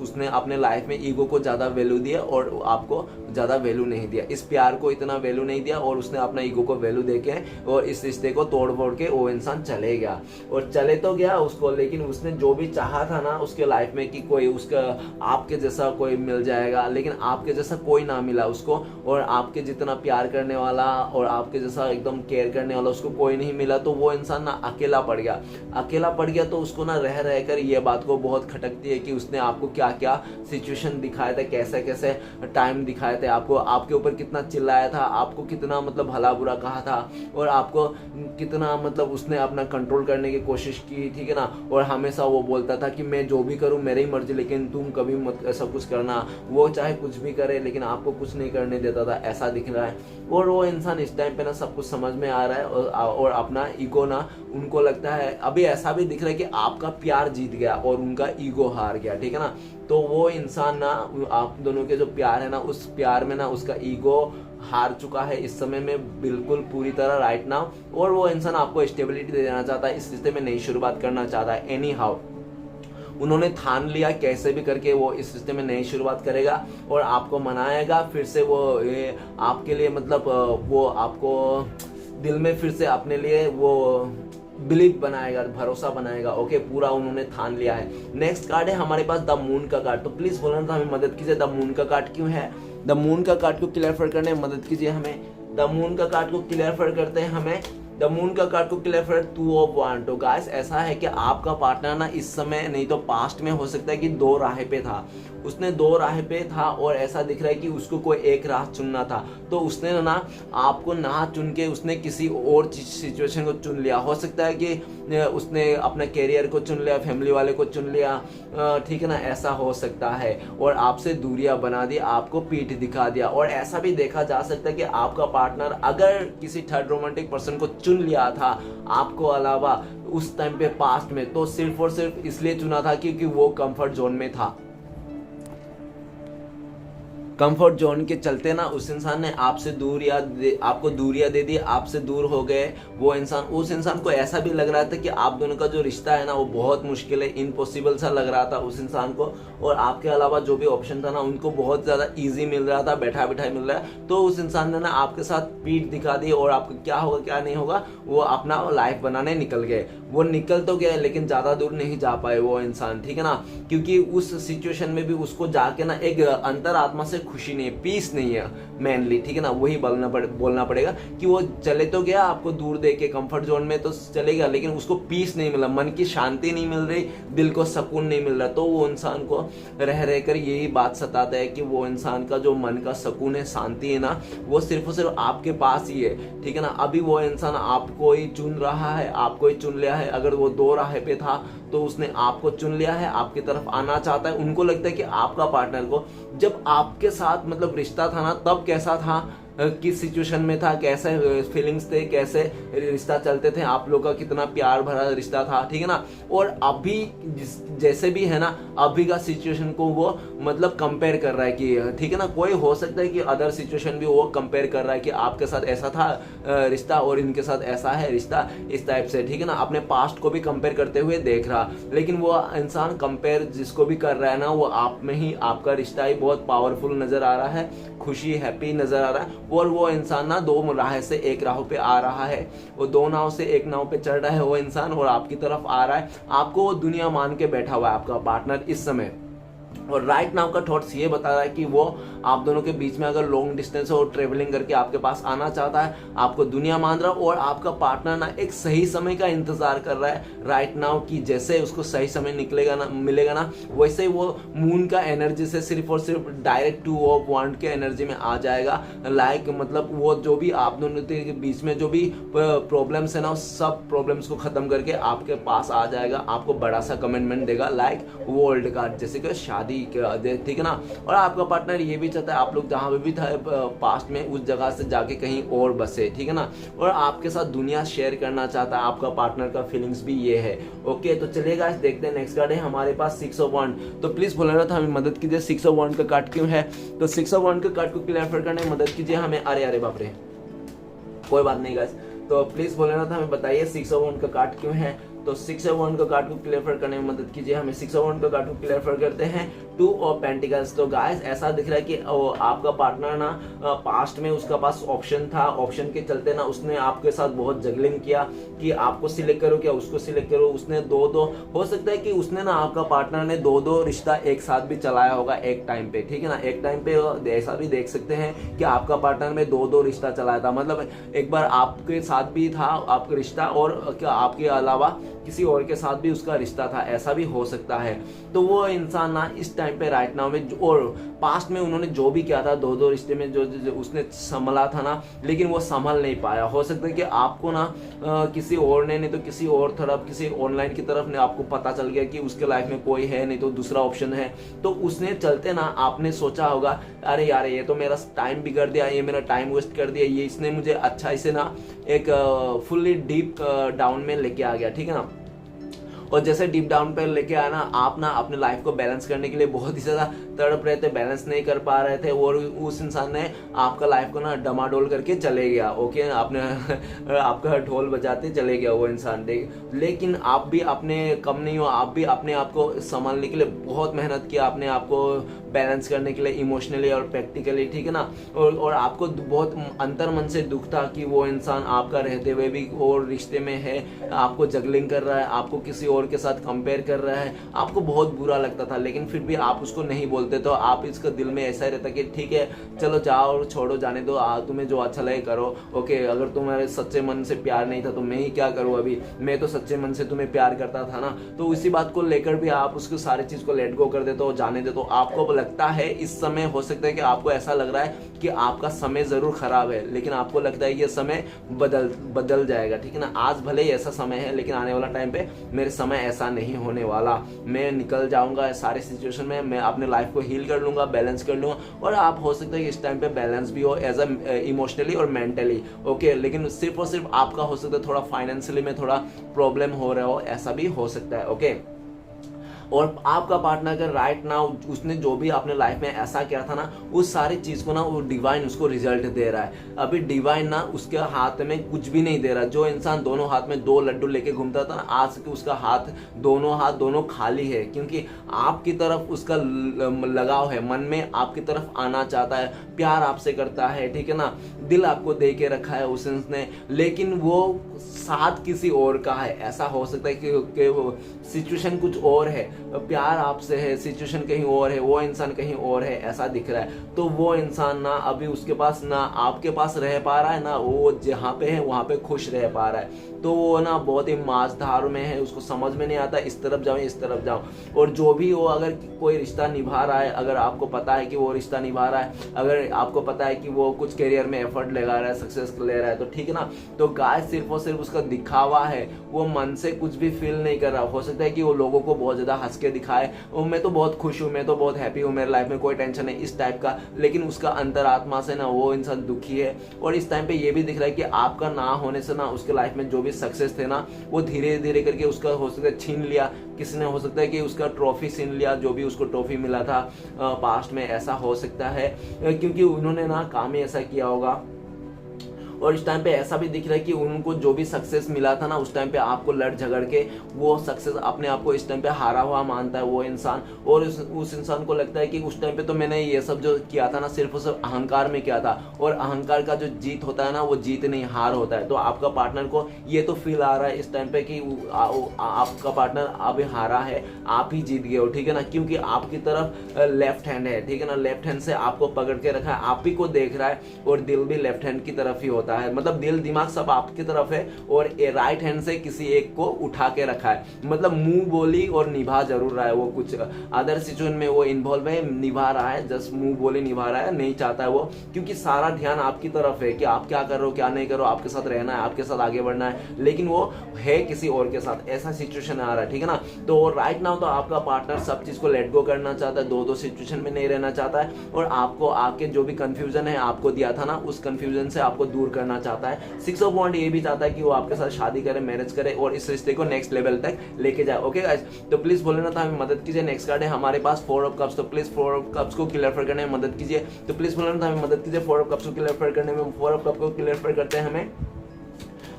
उसने अपने लाइफ में ईगो को ज़्यादा वैल्यू दिया और आपको ज़्यादा वैल्यू नहीं दिया, इस प्यार को इतना वैल्यू नहीं दिया, और उसने अपना ईगो को वैल्यू देके और इस रिश्ते को तोड़ फोड़ के वो इंसान चले गया। और चले तो गया उसको, लेकिन उसने जो भी चाहा था ना उसके लाइफ में कि कोई उसका आपके जैसा कोई मिल जाएगा, लेकिन आपके जैसा कोई ना मिला उसको, और आपके जितना प्यार करने वाला और आपके जैसा एकदम केयर करने वाला उसको कोई नहीं मिला। तो वो इंसान ना अकेला पड़ गया, अकेला पड़ गया। तो उसको ना रह रह कर ये बात को बहुत खटकती है कि उसने आपको क्या क्या सिचुएशन दिखाए थे, कैसे कैसे टाइम दिखाए थे आपको, आपके ऊपर कितना चिल्लाया था, आपको कितना मतलब भला बुरा कहा था, और आपको कितना मतलब उसने अपना कंट्रोल करने की कोशिश की, ठीक है ना। और हमेशा वो बोलता था कि मैं जो भी करूं मेरी मर्जी, लेकिन तुम कभी मत ऐसा कुछ करना। वो चाहे कुछ भी करे लेकिन आपको कुछ नहीं करने देता था, ऐसा दिख रहा है। और वो इंसान इस टाइम पे ना सब कुछ समझ में आ रहा है, और अपना ईगो ना उनको लगता है, अभी ऐसा भी दिख रहा है कि आपका प्यार जीत गया और उनका ईगो हार गया, ठीक है ना। तो वो इंसान ना आप दोनों के जो प्यार है ना, उस प्यार में ना उसका ईगो हार चुका है इस समय में बिल्कुल पूरी तरह राइट नाउ। और वो इंसान आपको स्टेबिलिटी दे देना चाहता है, इस रिश्ते में नई शुरुआत करना चाहता है। एनी हाउ उन्होंने ठान लिया कैसे भी करके वो इस रिश्ते में नई शुरुआत करेगा और आपको मनाएगा फिर से। वो आपके लिए मतलब वो आपको दिल में फिर से अपने लिए वो बिलीव बनाएगा, भरोसा बनाएगा। ओके, पूरा उन्होंने ठान लिया है। नेक्स्ट कार्ड है हमारे पास द मून का कार्ड। तो प्लीज बोलना था हमें मदद कीजिए, द मून का कार्ड क्यों है। द मून का कार्ड को क्लियर करने में मदद कीजिए हमें। द मून का कार्ड को क्लियर करते हैं हमें। द मून का कार्ड को क्लियर 2 ऑफ वांड। तो गाइस ऐसा है कि आपका पार्टनर ना इस समय नहीं तो पास्ट में हो सकता है कि 2 राह पे था, उसने 2 राह पे था और ऐसा दिख रहा है कि उसको कोई एक राह चुनना था। तो उसने ना आपको ना चुन के उसने किसी और सिचुएशन को चुन लिया। हो सकता है कि उसने अपना कैरियर को चुन लिया, फैमिली वाले को चुन लिया, ठीक है ना, ऐसा हो सकता है। और आपसे दूरियां बना दी, आपको पीठ दिखा दिया। और ऐसा भी देखा जा सकता है कि आपका पार्टनर अगर किसी थर्ड रोमांटिक पर्सन को चुन लिया था आपको अलावा उस टाइम पे पास्ट में, तो सिर्फ और सिर्फ इसलिए चुना था क्योंकि वो कंफर्ट जोन में था। कंफर्ट जोन के चलते ना उस इंसान ने आपसे आपको दूरियां दे दी, आपसे दूर हो गए वो इंसान। उस इंसान को ऐसा भी लग रहा था कि आप दोनों का जो रिश्ता है ना वो बहुत मुश्किल है, इम्पॉसिबल सा लग रहा था उस इंसान को। और आपके अलावा जो भी ऑप्शन था ना उनको बहुत ज्यादा इजी मिल रहा था, बैठा बैठा मिल रहा है। तो उस इंसान ने ना आपके साथ पीठ दिखा दी और आपको क्या होगा क्या नहीं होगा वो अपना लाइफ बनाने निकल गए। वो निकल तो गए लेकिन ज्यादा दूर नहीं जा पाए वो इंसान, ठीक है ना, क्योंकि उस सिचुएशन में भी उसको जाके ना एक अंतरात्मा से खुशी नहीं है, पीस नहीं है मेनली, ठीक है ना। वही बोलना पड़ेगा कि वो चले तो गया आपको दूर दे के, कंफर्ट जोन में तो चले गया, लेकिन उसको पीस नहीं मिला, मन की शांति नहीं मिल रही, दिल को सुकून नहीं मिल रहा। तो वो इंसान को रह रहकर यही बात सताता है कि वो इंसान का जो मन का सुकून है, शांति है ना, वो सिर्फ और सिर्फ आपके पास ही है, ठीक है ना। अभी वो इंसान आपको ही चुन रहा है, आपको ही चुन लिया है। अगर वो 2 राह पे था तो उसने आपको चुन लिया है, आपकी तरफ आना चाहता है। उनको लगता है कि आपका पार्टनर को जब आपके साथ मतलब रिश्ता था ना तब कैसा था, किस सिचुएशन में था, कैसे फीलिंग्स थे, कैसे रिश्ता चलते थे, आप लोग का कितना प्यार भरा रिश्ता था, ठीक है ना। और अभी जैसे भी है ना अभी का सिचुएशन को वो मतलब कंपेयर कर रहा है कि ठीक है ना। कोई हो सकता है कि अदर सिचुएशन भी वो कंपेयर कर रहा है कि आपके साथ ऐसा था रिश्ता और इनके साथ ऐसा है रिश्ता, इस टाइप से, ठीक है ना। अपने पास्ट को भी कंपेयर करते हुए देख रहा, लेकिन वो इंसान कंपेयर जिसको भी कर रहा है ना वो आप में ही, आपका रिश्ता ही बहुत पावरफुल नजर आ रहा है, खुशी हैप्पी नजर आ रहा है। और वो इंसान ना 2 राह से एक राह पे आ रहा है, वो 2 नाव से एक नाव पे चढ़ रहा है वो इंसान और आपकी तरफ आ रहा है। आपको वो दुनिया मान के बैठा हुआ है आपका पार्टनर इस समय। और राइट नाउ का थॉट्स ये बता रहा है कि वो आप दोनों के बीच में अगर लॉन्ग डिस्टेंस है और ट्रेवलिंग करके आपके पास आना चाहता है, आपको दुनिया मान रहा है। और आपका पार्टनर ना एक सही समय का इंतजार कर रहा है राइट नाउ की, जैसे उसको सही समय निकलेगा ना, मिलेगा ना, वैसे ही वो मून का एनर्जी से सिर्फ और सिर्फ डायरेक्ट 2 ऑफ वांड के एनर्जी में आ जाएगा। लाइक मतलब वो जो भी आप दोनों के बीच में जो भी प्रॉब्लम्स है ना सब प्रॉब्लम्स को खत्म करके आपके पास आ जाएगा, आपको बड़ा सा कमिटमेंट देगा, लाइक वर्ल्ड कार्ड, जैसे कि शादी शादी, ठीक है ना। और आपका पार्टनर ये भी चाहता है आप लोग जहाँ पे भी था पास्ट में उस जगह से जाके कहीं और बसे, ठीक है ना। और आपके साथ दुनिया शेयर करना चाहता है, आपका पार्टनर का फीलिंग्स भी ये है। ओके, तो चलिए गाइस देखते हैं नेक्स्ट कार्ड है हमारे पास 6 ऑफ वॉन्ड। तो प्लीज बोल रहा था हमें मदद कीजिए, 6 ऑफ वॉन्ड का कार्ड क्यों है। तो 6 ऑफ वॉन्ड के कार्ड को क्लियर करने में मदद कीजिए हमें। अरे बाप रे, कोई बात नहीं गाइस, तो प्लीज बोल रहा था हमें बताइए 6 ऑफ वॉन्ड का कार्ड क्यों है। तो 6 ऑफ वॉन्ड का कार्ड को क्लियर करने में मदद कीजिए हमें। 6 ऑफ वॉन्ड का कार्ड को क्लियर करते हैं 2 ऑफ पेंटिकल्स। तो गाइस ऐसा दिख रहा है कि आपका पार्टनर ना पास्ट में उसका पास ऑप्शन था, ऑप्शन के चलते ना उसने आपके साथ बहुत जगलिंग किया कि आपको सिलेक्ट करो क्या उसको सिलेक्ट करो। उसने दो हो सकता है कि उसने ना आपका पार्टनर ने दो रिश्ता एक साथ भी चलाया होगा एक टाइम पे, ठीक है ना। एक टाइम पे ऐसा भी देख सकते हैं कि आपका पार्टनर में दो रिश्ता चलाया था, मतलब एक बार आपके साथ भी था आपका रिश्ता और क्या आपके अलावा किसी और के साथ भी उसका रिश्ता था, ऐसा भी हो सकता है। तो वो इंसान ना इस टाइम पे राइट नाउ में और पास्ट में उन्होंने जो भी किया था दो रिश्ते में जो उसने संभला था ना, लेकिन वो संभल नहीं पाया। हो सकता है कि आपको ना किसी और ने, नहीं तो किसी और तरफ, किसी ऑनलाइन की तरफ ने आपको पता चल गया कि उसके लाइफ में कोई है नहीं तो दूसरा ऑप्शन है, तो उसने चलते ना आपने सोचा होगा अरे यार ये तो मेरा टाइम बिगड़ दिया, ये मेरा टाइम वेस्ट कर दिया, ये इसने मुझे अच्छा इसे ना एक फुल्ली डीप डाउन में लेके आ गया, ठीक है ना। और जैसे डीप डाउन पे लेके आया ना, आप ना अपने लाइफ को बैलेंस करने के लिए बहुत ही ज्यादा तड़प रहे थे, बैलेंस नहीं कर पा रहे थे और उस इंसान ने आपका लाइफ को ना डमाडोल करके चले गया। ओके, आपने आपका ढोल बजाते चले गया वो इंसान, देख। लेकिन आप भी अपने कम नहीं हो, आप भी अपने आप को संभालने के लिए बहुत मेहनत किया, अपने आप को बैलेंस करने के लिए इमोशनली और प्रैक्टिकली, ठीक है ना। और आपको बहुत अंतर मन से दुख था कि वो इंसान आपका रहते हुए भी और रिश्ते में है, आपको जगलिंग कर रहा है, आपको किसी और के साथ कंपेयर कर रहा है, आपको बहुत बुरा लगता था। लेकिन फिर भी आप उसको नहीं बोलते, तो आप इसका दिल में ऐसा रहता कि ठीक है चलो जाओ और छोड़ो, जाने दो, तुम्हें जो अच्छा लगे करो। ओके, अगर तुम्हारे सच्चे मन से प्यार नहीं था तो मैं ही क्या करूँ, अभी मैं तो सच्चे मन से तुम्हें प्यार करता था ना। तो इसी बात को लेकर भी आप उसको सारी चीज को लेट गो कर देते हो, जाने देते हो। आपको लगता है इस समय, हो सकता है कि आपको ऐसा लग रहा है कि आपका समय जरूर खराब है, लेकिन आपको लगता है ये समय बदल जाएगा, ठीक है ना। आज भले ही ऐसा समय है, लेकिन आने वाला टाइम पे मेरे समय ऐसा नहीं होने वाला, मैं निकल जाऊंगा सारे सिचुएशन में, मैं अपने लाइफ को हील कर लूंगा, बैलेंस कर लूंगा। और आप हो सकता है कि इस टाइम पे बैलेंस भी हो एज अ इमोशनली और मेंटली, ओके। लेकिन सिर्फ और सिर्फ आपका हो सकता है थोड़ा फाइनेंशियली में थोड़ा प्रॉब्लम हो रहा हो, ऐसा भी हो सकता है, ओके। और आपका पार्टनर का राइट नाउ उसने जो भी अपने लाइफ में ऐसा किया था ना, उस सारी चीज को ना वो डिवाइन उसको रिजल्ट दे रहा है। अभी डिवाइन ना उसके हाथ में कुछ भी नहीं दे रहा। जो इंसान दोनों हाथ में 2 लड्डू लेके घूमता था ना, आज उसका हाथ दोनों खाली है, क्योंकि आपकी तरफ उसका लगाव है, मन में आपकी तरफ आना चाहता है, प्यार आपसे करता है, ठीक है ना। दिल आपको दे के रखा है उसने, लेकिन वो साथ किसी और का है। ऐसा हो सकता है कि वो सिचुएशन कुछ और है, प्यार आपसे है, सिचुएशन कहीं और है, वो इंसान कहीं और है, ऐसा दिख रहा है। तो वो इंसान ना अभी उसके पास ना आपके पास रह पा रहा है, ना वो जहाँ पे है वहां पे खुश रह पा रहा है। तो वो ना बहुत ही माझधार में है, उसको समझ में नहीं आता इस तरफ जाऊं इस तरफ जाऊं। और जो भी वो अगर कोई रिश्ता निभा रहा है, अगर आपको पता है कि वो रिश्ता निभा रहा है, अगर आपको पता है कि वो कुछ करियर में एफर्ट लगा रहा है, सक्सेस ले रहा है, तो ठीक है ना। तो गाइस सिर्फ और सिर्फ उसका दिखावा है, वो मन से कुछ भी फील नहीं कर रहा। हो सकता है कि वो लोगों को बहुत ज्यादा हंस के दिखाए, मैं तो बहुत खुश हूँ, मैं तो बहुत हैप्पी हूँ, मेरे लाइफ में कोई टेंशन है, इस टाइप का। लेकिन उसका अंतरात्मा से ना वो इंसान दुखी है। और इस टाइम पे ये भी दिख रहा है कि आपका ना होने से ना उसके लाइफ में जो भी सक्सेस थे ना, वो धीरे धीरे करके उसका हो सकता है छीन लिया किसी ने। हो सकता है कि उसका ट्रॉफी छीन लिया, जो भी उसको ट्रॉफी मिला था पास्ट में, ऐसा हो सकता है क्योंकि उन्होंने ना काम ही ऐसा किया होगा। और इस टाइम पे ऐसा भी दिख रहा है कि उनको जो भी सक्सेस मिला था ना, उस टाइम पे आपको लड़ झगड़ के वो सक्सेस अपने आप को इस टाइम पे हारा हुआ मानता है वो इंसान। और उस इंसान को लगता है कि उस टाइम पे तो मैंने ये सब जो किया था ना, सिर्फ और सिर्फ अहंकार में किया था, और अहंकार का जो जीत होता है ना, वो जीत नहीं हार होता है। तो आपका पार्टनर को ये तो फील आ रहा है इस टाइम पे कि आपका पार्टनर अभी हारा है, आप ही जीत गए हो, ठीक है ना। क्योंकि आपकी तरफ लेफ्ट हैंड है, ठीक है ना, लेफ्ट हैंड से आपको पकड़ के रखा है, आप ही को देख रहा है, और दिल भी लेफ्ट हैंड की तरफ ही होता है। होता है, मतलब दिल दिमाग सब आपकी तरफ है और राइट हैंड से किसी एक को उठा के रखा है, मतलब मुंह बोली और निभा जरूर रहा है, वो कुछ अदर सिचुएशन में वो इन्वॉल्व है, निभा रहा है, जस्ट मुंह बोली निभा रहा है, नहीं चाहता है वो, क्योंकि सारा ध्यान आपकी तरफ है कि आप क्या कर रहे हो क्या नहीं कर रहे हो, आपके साथ रहना है, आपके साथ आगे बढ़ना है, लेकिन वो है किसी और के साथ, ऐसा सिचुएशन आ रहा है, ठीक है ना। तो राइट नाउ तो आपका पार्टनर सब चीज को लेट गो करना चाहता है, दो सिचुएशन में नहीं रहना चाहता है, और आपको आके जो भी कंफ्यूजन है आपको दिया था ना, उस कंफ्यूजन से आपको दूर करना चाहता है। 6 ऑफ वांड ये भी चाहता है कि वो आपके साथ शादी करे, मैरिज करे और इस रिश्ते को नेक्स्ट लेवल तक लेके जाए। ओके गाइस, तो प्लीज भोलेनाथ हमें मदद कीजिए। नेक्स्ट कार्ड है हमारे पास 4 ऑफ कप्स, तो प्लीज 4 ऑफ कप्स को क्लियर करने में मदद कीजिए। तो प्लीज भोलेनाथ हमें मदद कीजिए 4 ऑफ कप्स को क्लियर करने में। 4 ऑफ कप को क्लियर करते हैं हमें,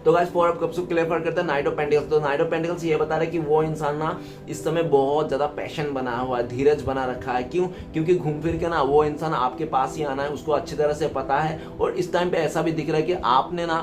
तो गाइस 4 ऑफ कप्स को क्लियर करता है नाइट ऑफ पेंटिकल्स। तो नाइट ऑफ पेंटिकल्स ये बता रहा है कि वो इंसान ना इस समय बहुत ज्यादा पैशन बना हुआ है, धीरज बना रखा है। क्यों? क्योंकि घूम फिर के ना वो इंसान आपके पास ही आना है, उसको अच्छी तरह से पता है, और इस टाइम पे ऐसा भी दिख रहा है कि आपने ना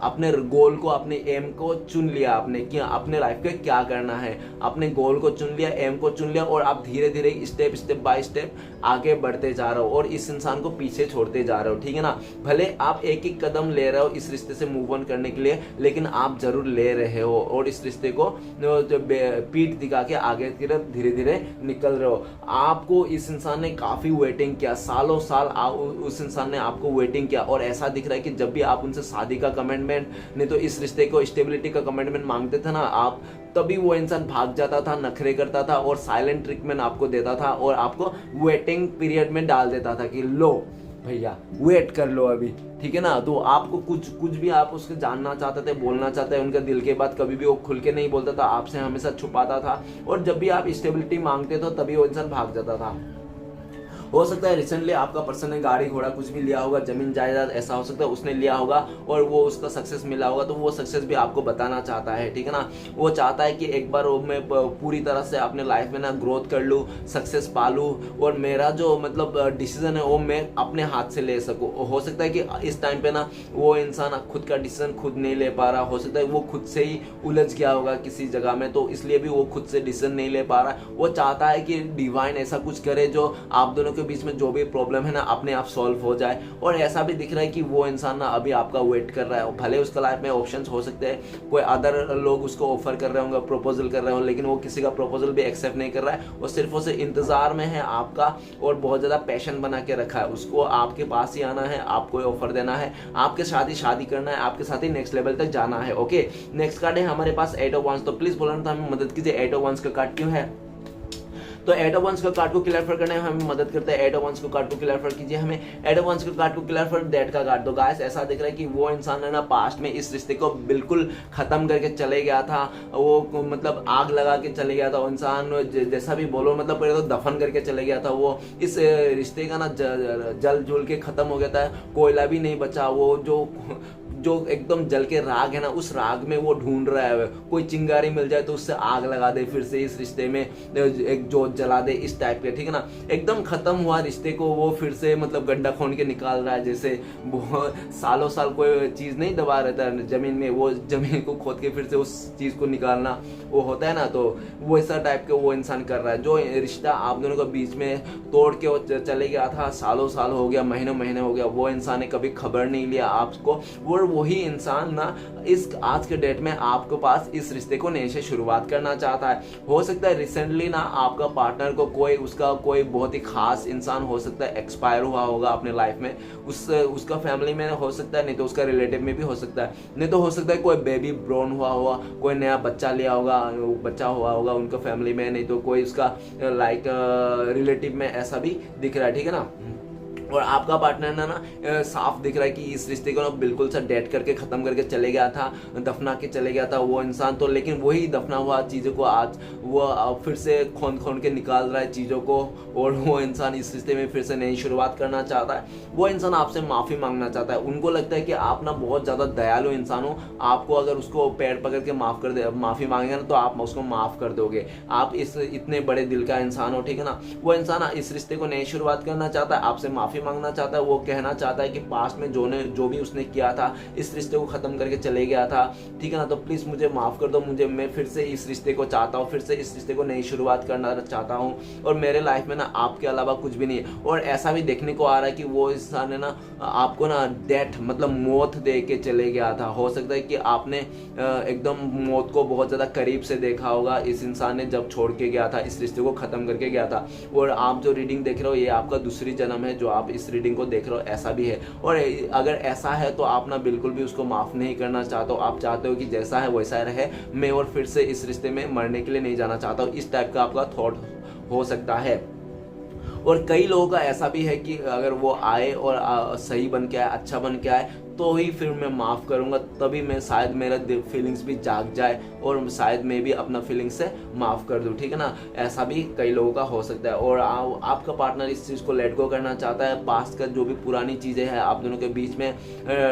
अपने गोल को, अपने एम को चुन लिया, आपने कि अपने लाइफ में क्या करना है, अपने गोल को चुन लिया, एम को चुन लिया, और आप धीरे धीरे स्टेप बाय स्टेप आगे बढ़ते जा रहे हो और इस इंसान को पीछे छोड़ते जा रहे हो, ठीक है ना। भले आप एक एक कदम ले रहे हो इस रिश्ते से मूव ऑन करने के लिए, लेकिन आप जरूर ले रहे हो और इस रिश्ते को पीठ दिखा के आगे की तरफ धीरे धीरे निकल रहे हो। आपको इस इंसान ने काफी वेटिंग किया, सालों साल उस इंसान ने आपको वेटिंग किया, और ऐसा दिख रहा है कि जब भी आप उनसे शादी का कमिटमेंट नहीं तो इस रिश्ते को स्टेबिलिटी का कमिटमेंट मांगते थे ना आप, तभी वो इंसान भाग जाता था, नखरे करता था और साइलेंट ट्रीटमेंट आपको देता था और आपको वेटिंग पीरियड में डाल देता था कि लो भैया वेट कर लो अभी, ठीक है ना। तो आपको कुछ भी आप उसके जानना चाहते थे, बोलना चाहते हैं उनके दिल के बात, कभी भी वो खुल के नहीं बोलता था, आपसे हमेशा छुपाता था, और जब भी आप स्टेबिलिटी मांगते थे तभी वो इंसान भाग जाता था। हो सकता है रिसेंटली आपका पर्सन ने गाड़ी घोड़ा कुछ भी लिया होगा, जमीन जायदाद ऐसा हो सकता है उसने लिया होगा और वो उसका सक्सेस मिला होगा, तो वो सक्सेस भी आपको बताना चाहता है, ठीक है ना। वो चाहता है कि एक बार मैं पूरी तरह से अपने लाइफ में ना ग्रोथ कर लूँ, सक्सेस पा लूँ, और मेरा जो मतलब डिसीजन है वो मैं अपने हाथ से ले सकूँ। हो सकता है कि इस टाइम पे ना वो इंसान खुद का डिसीजन खुद नहीं ले पा रहा, हो सकता है वो खुद से ही उलझ गया होगा किसी जगह में, तो इसलिए भी वो खुद से डिसीजन नहीं ले पा रहा। वो चाहता है कि डिवाइन ऐसा कुछ करे जो आप दोनों के बीच में जो भी प्रॉब्लम है ना अपने आप सॉल्व हो जाए, और ऐसा भी दिख रहा है कि वो इंसान ना अभी आपका वेट कर रहा है। भले उसका लाइफ में ऑप्शंस हो सकते हैं, कोई अदर लोग उसको ऑफर कर रहे होंगे, प्रपोजल कर रहे हो, लेकिन वो किसी का प्रपोजल भी एक्सेप्ट नहीं कर रहा है, वो सिर्फ उसे इंतजार में है आपका, और बहुत ज्यादा पैशन बना के रखा है। उसको आपके पास ही आना है, आपको ऑफर देना है, आपके साथ ही शादी करना है, आपके साथ ही नेक्स्ट लेवल तक जाना है। ओके, नेक्स्ट कार्ड है हमारे पास 8 ऑफ वांड्स। तो प्लीज बोलना था हमें मदद कीजिए, 8 ऑफ वांड्स का कार्ड क्यों है। तो 8 ऑफ वांड्स का कार्ड को क्लियर करने में हमें मदद करता है। 8 ऑफ वांड्स को कार्ड को क्लियर कीजिए हमें। 8 ऑफ वांड्स का कार्ड को क्लियर डेट का कार्ड। तो गाइस ऐसा दिख रहा है कि वो इंसान है ना पास्ट में इस रिश्ते को बिल्कुल खत्म करके चले गया था, वो मतलब आग लगा के चले गया था वो इंसान, जैसा भी बोलो, मतलब पहले तो दफन करके चले गया था वो। इस रिश्ते का ना जल जुल के खत्म हो गया था, कोयला भी नहीं बचा, वो जो एकदम जल के राग है ना, उस राग में वो ढूंढ रहा है, कोई चिंगारी मिल जाए तो उससे आग लगा दे, फिर से इस रिश्ते में एक जोत जला दे, इस टाइप के, ठीक है ना। एकदम खत्म हुआ रिश्ते को वो फिर से मतलब गड्ढा खोन के निकाल रहा है, जैसे सालों साल कोई चीज नहीं दबा रहता है जमीन में, वो जमीन को खोद के फिर से उस चीज को निकालना वो होता है ना, तो वो ऐसा टाइप के वो इंसान कर रहा है। जो रिश्ता आप दोनों के बीच में तोड़ के वो चले गया था, सालों साल हो गया, महीने हो गया, वो इंसान ने कभी खबर नहीं लिया आपको, वही इंसान ना इस आज के डेट में आपके पास इस रिश्ते को नए से शुरुआत करना चाहता है। हो सकता है रिसेंटली ना आपका पार्टनर को कोई बहुत ही खास इंसान हो सकता है एक्सपायर हुआ होगा अपने लाइफ में, उसका फैमिली में हो सकता है, नहीं तो उसका रिलेटिव में भी हो सकता है, नहीं तो हो सकता है कोई बेबी ब्रोन हुआ, कोई नया बच्चा लिया होगा, बच्चा हुआ होगा उनका फैमिली में, नहीं तो कोई उसका लाइक रिलेटिव में, ऐसा भी दिख रहा है, ठीक है ना। और आपका पार्टनर ना साफ दिख रहा है कि इस रिश्ते को ना बिल्कुल सा डेट करके खत्म करके चले गया था, दफना के चले गया था वो इंसान, तो लेकिन वही दफना हुआ चीज़ों को आज वो फिर से खोन के निकाल रहा है चीज़ों को, और वो इंसान इस रिश्ते में फिर से नई शुरुआत करना चाहता है। वो इंसान आपसे माफ़ी मांगना चाहता है, उनको लगता है कि आप ना बहुत ज़्यादा दयालु इंसान हो, आपको अगर उसको पैर पकड़ के माफ़ी मांगेगा ना तो आप उसको माफ़ कर दोगे, आप इस इतने बड़े दिल का इंसान हो, ठीक है ना। वो इंसान इस रिश्ते को नई शुरुआत करना चाहता है, आपसे माफ़ी मांगना चाहता है, वो कहना चाहता है कि पास्ट में जो भी उसने किया था, इस रिश्ते को ख़त्म करके चले गया था, ठीक है ना, तो प्लीज़ मुझे माफ़ कर दो, मैं फिर से इस रिश्ते को चाहता हूँ, फिर से इस रिश्ते को नई शुरुआत करना चाहता हूँ, और मेरे लाइफ में ना आपके अलावा कुछ भी नहीं है। और ऐसा भी देखने को आ रहा है कि वो इंसान ने ना आपको ना डेथ मतलब मौत दे के चले गया था। हो सकता है कि आपने एकदम मौत को बहुत ज़्यादा करीब से देखा होगा इस इंसान ने जब छोड़ के गया था, इस रिश्ते को ख़त्म करके गया था। और आप जो रीडिंग देख रहे हो ये आपका दूसरी जन्म है जो आप इस रीडिंग को देख रहे हो, ऐसा भी है। और अगर ऐसा है तो आप ना बिल्कुल भी उसको माफ़ नहीं करना चाहते हो, आप चाहते हो कि जैसा है वैसा रहे, मैं और फिर से इस रिश्ते में मरने के लिए नहीं जाना चाहता हूँ, इस टाइप का आपका थॉट हो सकता है। और कई लोगों का ऐसा भी है कि अगर वो आए और सही बन के आए, अच्छा बन के आए, तो ही फिर मैं माफ़ करूँगा, तभी मैं शायद मेरा फीलिंग्स भी जाग जाए और शायद मैं भी अपना फीलिंग्स से माफ़ कर दूँ, ठीक है ना। ऐसा भी कई लोगों का हो सकता है। और आपका पार्टनर इस चीज़ को लेट गो करना चाहता है, पास्ट का जो भी पुरानी चीज़ें हैं आप दोनों के बीच में,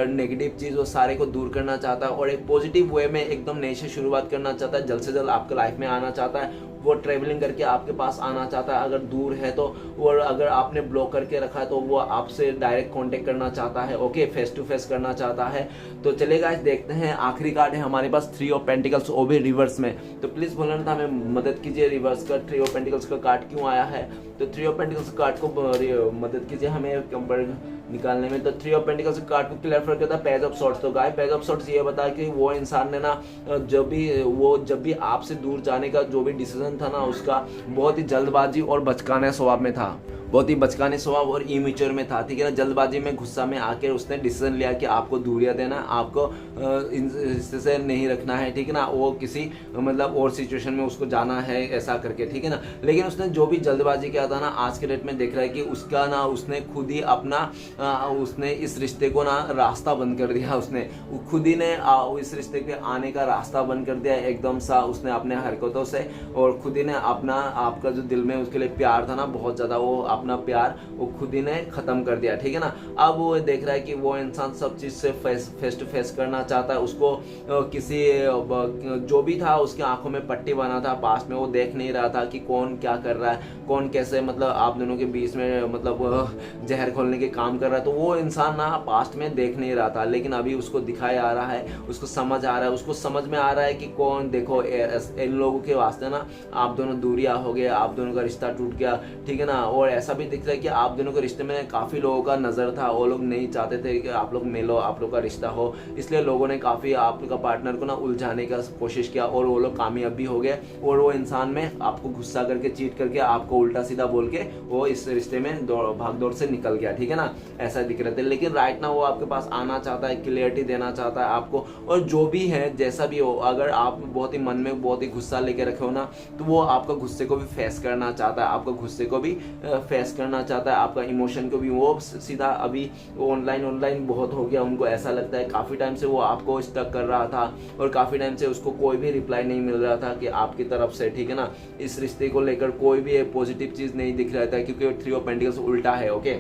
नेगेटिव चीज़ वो सारे को दूर करना चाहता है और एक पॉजिटिव वे में एकदम नई से शुरुआत करना चाहता है, जल्द से जल्द आपके लाइफ में आना चाहता है, वो ट्रैवलिंग करके आपके पास आना चाहता है अगर दूर है तो, और अगर आपने ब्लॉक करके रखा है तो वो आपसे डायरेक्ट कांटेक्ट करना चाहता है, ओके, फेस टू फेस करना चाहता है। तो चलेगा, देखते हैं आखिरी कार्ड है हमारे पास 3 ऑफ पेंटिकल्स, वो भी रिवर्स में। तो प्लीज़ बोलना था हमें मदद कीजिए, रिवर्स का 3 ऑफ पेंटिकल्स का कार्ड क्यों आया है। तो 3 ऑफ पेंटिकल्स कार्ड को मदद कीजिए हमें निकालने में। तो 3 ऑफ पेंटिकल्स कार्ड को क्लियर करता है पेज ऑफ सॉर्ड्स। तो गाय पेज ऑफ सॉर्ड्स ये बता कि वो इंसान ने ना जब भी आपसे दूर जाने का जो भी डिसीजन था ना, उसका बहुत ही जल्दबाजी और बचकाने स्वभाव में था, बहुत ही बचकाने स्वभाव और इमेच्योर में था, ठीक है ना। जल्दबाजी में गुस्सा में आकर उसने डिसीजन लिया कि आपको दूरियां देना, आपको इससे नहीं रखना है, ठीक है ना। वो किसी मतलब और सिचुएशन में उसको जाना है ऐसा करके, ठीक है ना। लेकिन उसने जो भी जल्दबाजी किया था ना, आज के डेट में देख रहा है कि उसका ना उसने खुद ही अपना उसने इस रिश्ते को ना रास्ता बंद कर दिया, उसने खुद ही ने इस रिश्ते के आने का रास्ता बंद कर दिया एकदम सा उसने अपने हरकतों से, और खुद ही ने अपना आपका जो दिल में उसके लिए प्यार था ना बहुत ज़्यादा, वो अपना प्यार वो खुद ही ने ख़त्म कर दिया, ठीक है ना। अब वो देख रहा है कि वो इंसान सब चीज़ से फेस टू फेस करना चाहता है, उसको किसी जो भी था उसकी आंखों में पट्टी बना था पास्ट में, वो देख नहीं रहा था कि कौन क्या कर रहा है, कौन कैसे मतलब आप दोनों के बीच में मतलब जहर खोलने के काम कर रहा है। तो वो इंसान ना पास्ट में देख नहीं रहा था, लेकिन अभी उसको दिखाया आ रहा है, उसको समझ आ रहा है, उसको समझ में आ रहा है कि कौन, देखो इन लोगों के वास्ते ना आप दोनों दूरियां हो गए, आप दोनों का रिश्ता टूट गया, ठीक है ना। और ऐसा भी दिख रहा है कि आप दोनों के रिश्ते में काफ़ी लोगों का नज़र था, वो लोग नहीं चाहते थे कि आप लोग मिलो, आप लोग का रिश्ता हो, इसलिए लोगों ने काफ़ी आपका पार्टनर को ना उलझाने का कोशिश किया और वो लोग कामयाब भी हो गए। और वो इंसान में आपको गुस्सा करके, चीट करके, आपको उल्टा सीधा बोल के वो इस रिश्ते में भाग दौड़ से निकल गया, ठीक है ना, ऐसा दिख रहे थे। लेकिन राइट ना वो आपके पास आना चाहता है, क्लियरिटी देना चाहता है आपको, और जो भी है जैसा भी हो, अगर आप बहुत ही मन में बहुत ही गुस्सा लेके रखे हो ना, तो वो आपका गुस्से को भी फेस करना चाहता है, आपका गुस्से को भी फेस करना चाहता है, आपका इमोशन को भी। वो सीधा अभी ऑनलाइन बहुत हो गया, उनको ऐसा लगता है काफ़ी टाइम से वो आपको स्टक कर रहा था और काफ़ी टाइम से उसको कोई भी रिप्लाई नहीं मिल रहा था कि आपकी तरफ से, ठीक है ना। इस रिश्ते को लेकर कोई भी पॉजिटिव चीज़ नहीं दिख रहा था क्योंकि 3 ऑफ पेंटिकल्स उल्टा है, ओके,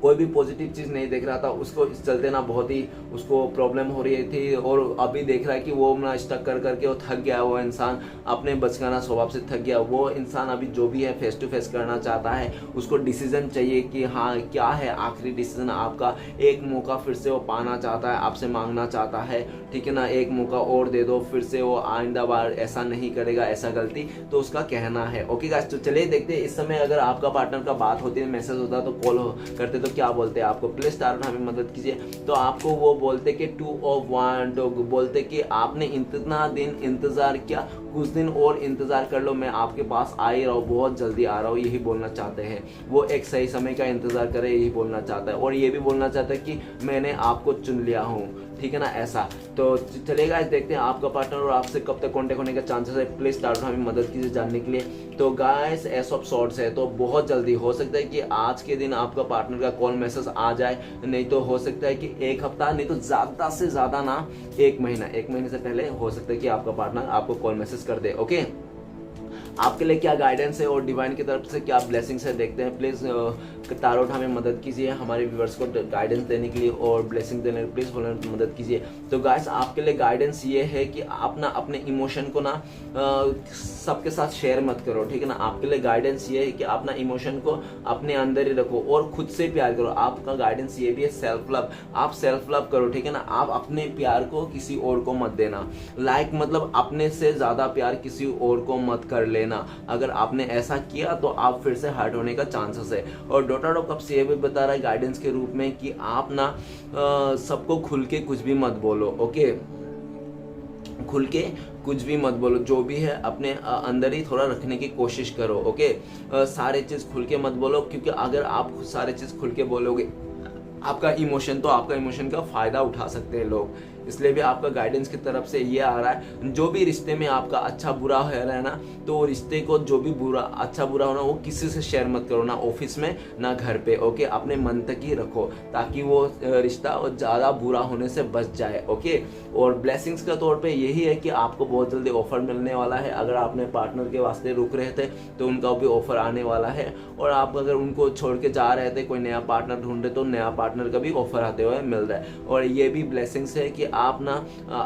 कोई भी पॉजिटिव चीज़ नहीं देख रहा था उसको, इस चलते ना बहुत ही उसको प्रॉब्लम हो रही थी। और अभी देख रहा है कि वो ना स्टक कर करके वो थक गया, वो इंसान अपने बचकाना स्वभाव से थक गया। वो इंसान अभी जो भी है फेस टू फेस करना चाहता है, उसको डिसीजन चाहिए कि हाँ क्या है आखिरी डिसीजन आपका, एक मौका फिर से वो पाना चाहता है, आपसे मांगना चाहता है, ठीक है ना, एक मौका और दे दो, फिर से वो आइंदा बार ऐसा नहीं करेगा, ऐसा गलती, तो उसका कहना है, ओके गाइस। तो चलिए देखते हैं इस समय अगर आपका पार्टनर का बात होती है, मैसेज होता तो कॉल करते तो क्या बोलते हैं आपको, प्लीज स्टार हमें मदद कीजिए। तो आपको वो बोलते कि 2 of Wands, बोलते कि आपने इतना दिन इंतजार किया, कुछ दिन और इंतजार कर लो, मैं आपके पास आ ही रहा हूँ, बहुत जल्दी आ रहा हूँ, यही बोलना चाहते हैं वो। एक सही समय का इंतजार करे, यही बोलना चाहता है। और ये भी बोलना चाहता है कि मैंने आपको चुन लिया हूँ, ठीक है ना, ऐसा। तो चलेगा, देखते हैं आपका पार्टनर और आपसे कब तक कांटेक्ट होने का चांसेस है, प्लीज स्टार्ट हमें मदद कीजिए जानने के लिए। तो गाइस एस ऑफ सॉर्ड्स है, तो बहुत जल्दी हो सकता है कि आज के दिन आपका पार्टनर का कॉल मैसेज आ जाए, नहीं तो हो सकता है कि 1 हफ्ता, नहीं तो ज़्यादा से ज़्यादा ना 1 महीना, 1 महीने से पहले हो सकता है कि आपका पार्टनर आपको कॉल मैसेज कर दे, ओके। आपके लिए क्या गाइडेंस है और डिवाइन की तरफ से क्या ब्लेसिंग्स है देखते हैं। प्लीज़ तारोट हमें मदद कीजिए हमारे व्यूअर्स को गाइडेंस देने के लिए और ब्लेसिंग देने के लिए प्लीज़ बोलने मदद कीजिए। तो गाइस आपके लिए गाइडेंस ये है कि आप ना अपने इमोशन को ना सबके साथ शेयर मत करो, ठीक है ना। आपके लिए गाइडेंस ये है कि आप ना इमोशन को अपने अंदर ही रखो और खुद से प्यार करो। आपका गाइडेंस ये भी है सेल्फ लव, आप सेल्फ लव करो, ठीक है ना। आप अपने प्यार को किसी और को मत देना, मतलब अपने से ज्यादा प्यार किसी और को मत कर लेना। अगर आपने ऐसा किया तो आप फिर से हर्ट होने का चांसेस है। और डॉटर ऑफ कप्स ये भी बता रहा है गाइडेंस के रूप में कि आप ना सबको खुल के कुछ भी मत बोलो, ओके। खुल के कुछ भी मत बोलो, जो भी है अपने अंदर ही थोड़ा रखने की कोशिश करो, ओके। सारे चीज खुल के मत बोलो, क्योंकि अगर आप सारे चीज खुल के बोलोगे आपका इमोशन का फायदा उठा सकते हैं लोग। इसलिए भी आपका गाइडेंस की तरफ से ये आ रहा है, जो भी रिश्ते में आपका अच्छा बुरा हो रहा है ना, तो रिश्ते को जो भी अच्छा बुरा होना वो किसी से शेयर मत करो, ना ऑफिस में ना घर पे, ओके। अपने मन तक ही रखो ताकि वो रिश्ता ज़्यादा बुरा होने से बच जाए, ओके। और ब्लेसिंग्स का तौर पे यही है कि आपको बहुत जल्दी ऑफर मिलने वाला है। अगर आपने पार्टनर के वास्ते रुक रहे थे तो उनका भी ऑफर आने वाला है, और आप अगर उनको छोड़ के जा रहे थे, कोई नया पार्टनर ढूंढ रहे तो नया पार्टनर का भी ऑफर आते हुए मिल रहा है। और ये भी ब्लेसिंग्स है कि आप ना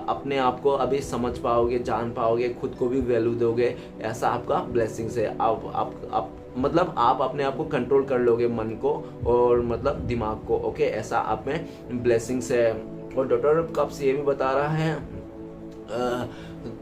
अपने आप को अभी समझ पाओगे, जान पाओगे, खुद को भी वैल्यू दोगे, ऐसा आपका ब्लेसिंग्स है। आप मतलब आप अपने आप को कंट्रोल कर लोगे, मन को और मतलब दिमाग को, ओके। ऐसा आप में ब्लेसिंग्स है। और डॉक्टर कप्स ये भी बता रहा है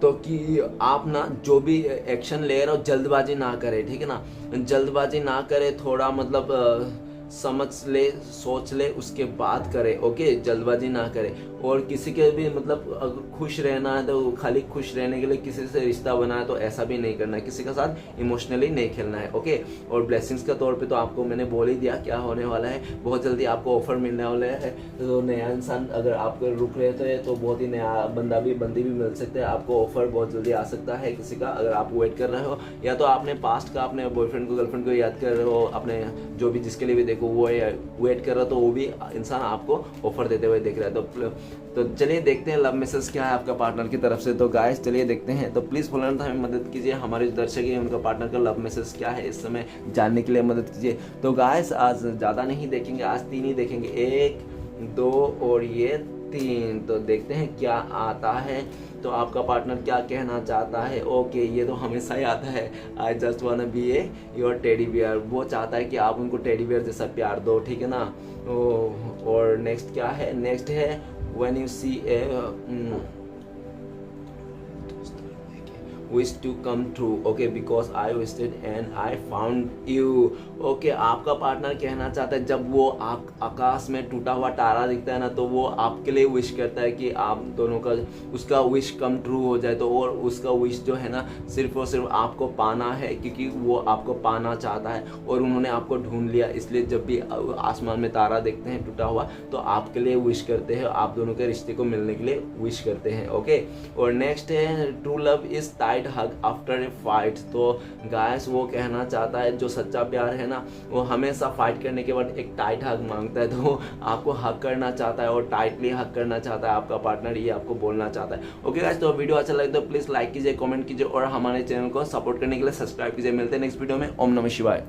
तो कि आप ना जो भी एक्शन ले रहे हो जल्दबाजी ना करे, ठीक है ना। जल्दबाजी ना करे, थोड़ा मतलब समझ ले, सोच ले, उसके बाद करे, ओके। जल्दबाजी ना करे। और किसी के भी मतलब अगर खुश रहना है तो खाली खुश रहने के लिए किसी से रिश्ता बना है तो ऐसा भी नहीं करना है, किसी के साथ इमोशनली नहीं खेलना है, ओके। और ब्लेसिंग्स का तौर पे तो आपको मैंने बोल ही दिया क्या होने वाला है। बहुत जल्दी आपको ऑफर मिलने वाला है। तो नया इंसान अगर आप रुक रहे थे तो बहुत ही नया बंदी भी मिल सकता है। आपको ऑफर बहुत जल्दी आ सकता है किसी का, अगर आप वेट कर रहे हो, या तो आपने पास्ट का अपने बॉयफ्रेंड को गर्लफ्रेंड को याद कर रहे हो, अपने जो भी जिसके लिए भी देखो वो वेट कर रहा हो, तो वो भी इंसान आपको ऑफर देते हुए दिख रहा है। तो चलिए देखते हैं लव मैसेज क्या है आपका पार्टनर की तरफ से। तो गाइस चलिए देखते हैं। तो प्लीज़ फॉलोअर हमें मदद कीजिए, हमारे जो दर्शक हैं उनका पार्टनर का लव मैसेज क्या है इस समय जानने के लिए मदद कीजिए। तो गाइस आज ज़्यादा नहीं देखेंगे, आज 3 ही देखेंगे, 1 2 और ये 3। तो देखते हैं क्या आता है। तो आपका पार्टनर क्या कहना चाहता है, ओके। ये तो हमेशा ही आता है, I just wanna be a your teddy bear. वो चाहता है कि आप उनको टेडी बियर जैसा प्यार दो, ठीक है ना। और नेक्स्ट क्या है, नेक्स्ट है when you see a wish to come true, okay, because I wished it and I found you, okay। आपका पार्टनर कहना चाहता है जब वो आकाश में टूटा हुआ तारा दिखता है ना, तो वो आपके लिए विश करता है कि आप दोनों का उसका विश कम ट्रू हो जाए। तो और उसका विश जो है ना सिर्फ और सिर्फ आपको पाना है, क्योंकि वो आपको पाना चाहता है और उन्होंने आपको ढूंढ लिया। इसलिए जब भी आसमान में तारा देखते हैं टूटा हुआ तो आपके लिए विश करते हैं, आप दोनों के रिश्ते को मिलने के लिए विश करते हैं, ओके। और नेक्स्ट है true love is tight hug after a fight. तो गाइस वो कहना चाहता है जो सच्चा प्यार है ना वो हमेशा फाइट करने के बाद एक टाइट हग मांगता है। तो वो आपको हग करना चाहता है और टाइटली हग करना चाहता है आपका पार्टनर, ये आपको बोलना चाहता है, ओके गाइस। तो वीडियो अच्छा लगे तो प्लीज लाइक कीजिए, कमेंट कीजिए और हमारे चैनल को सपोर्ट करने के लिए सब्सक्राइब कीजिए। मिलते हैं नेक्स्ट वीडियो में। ओम नमः शिवाय।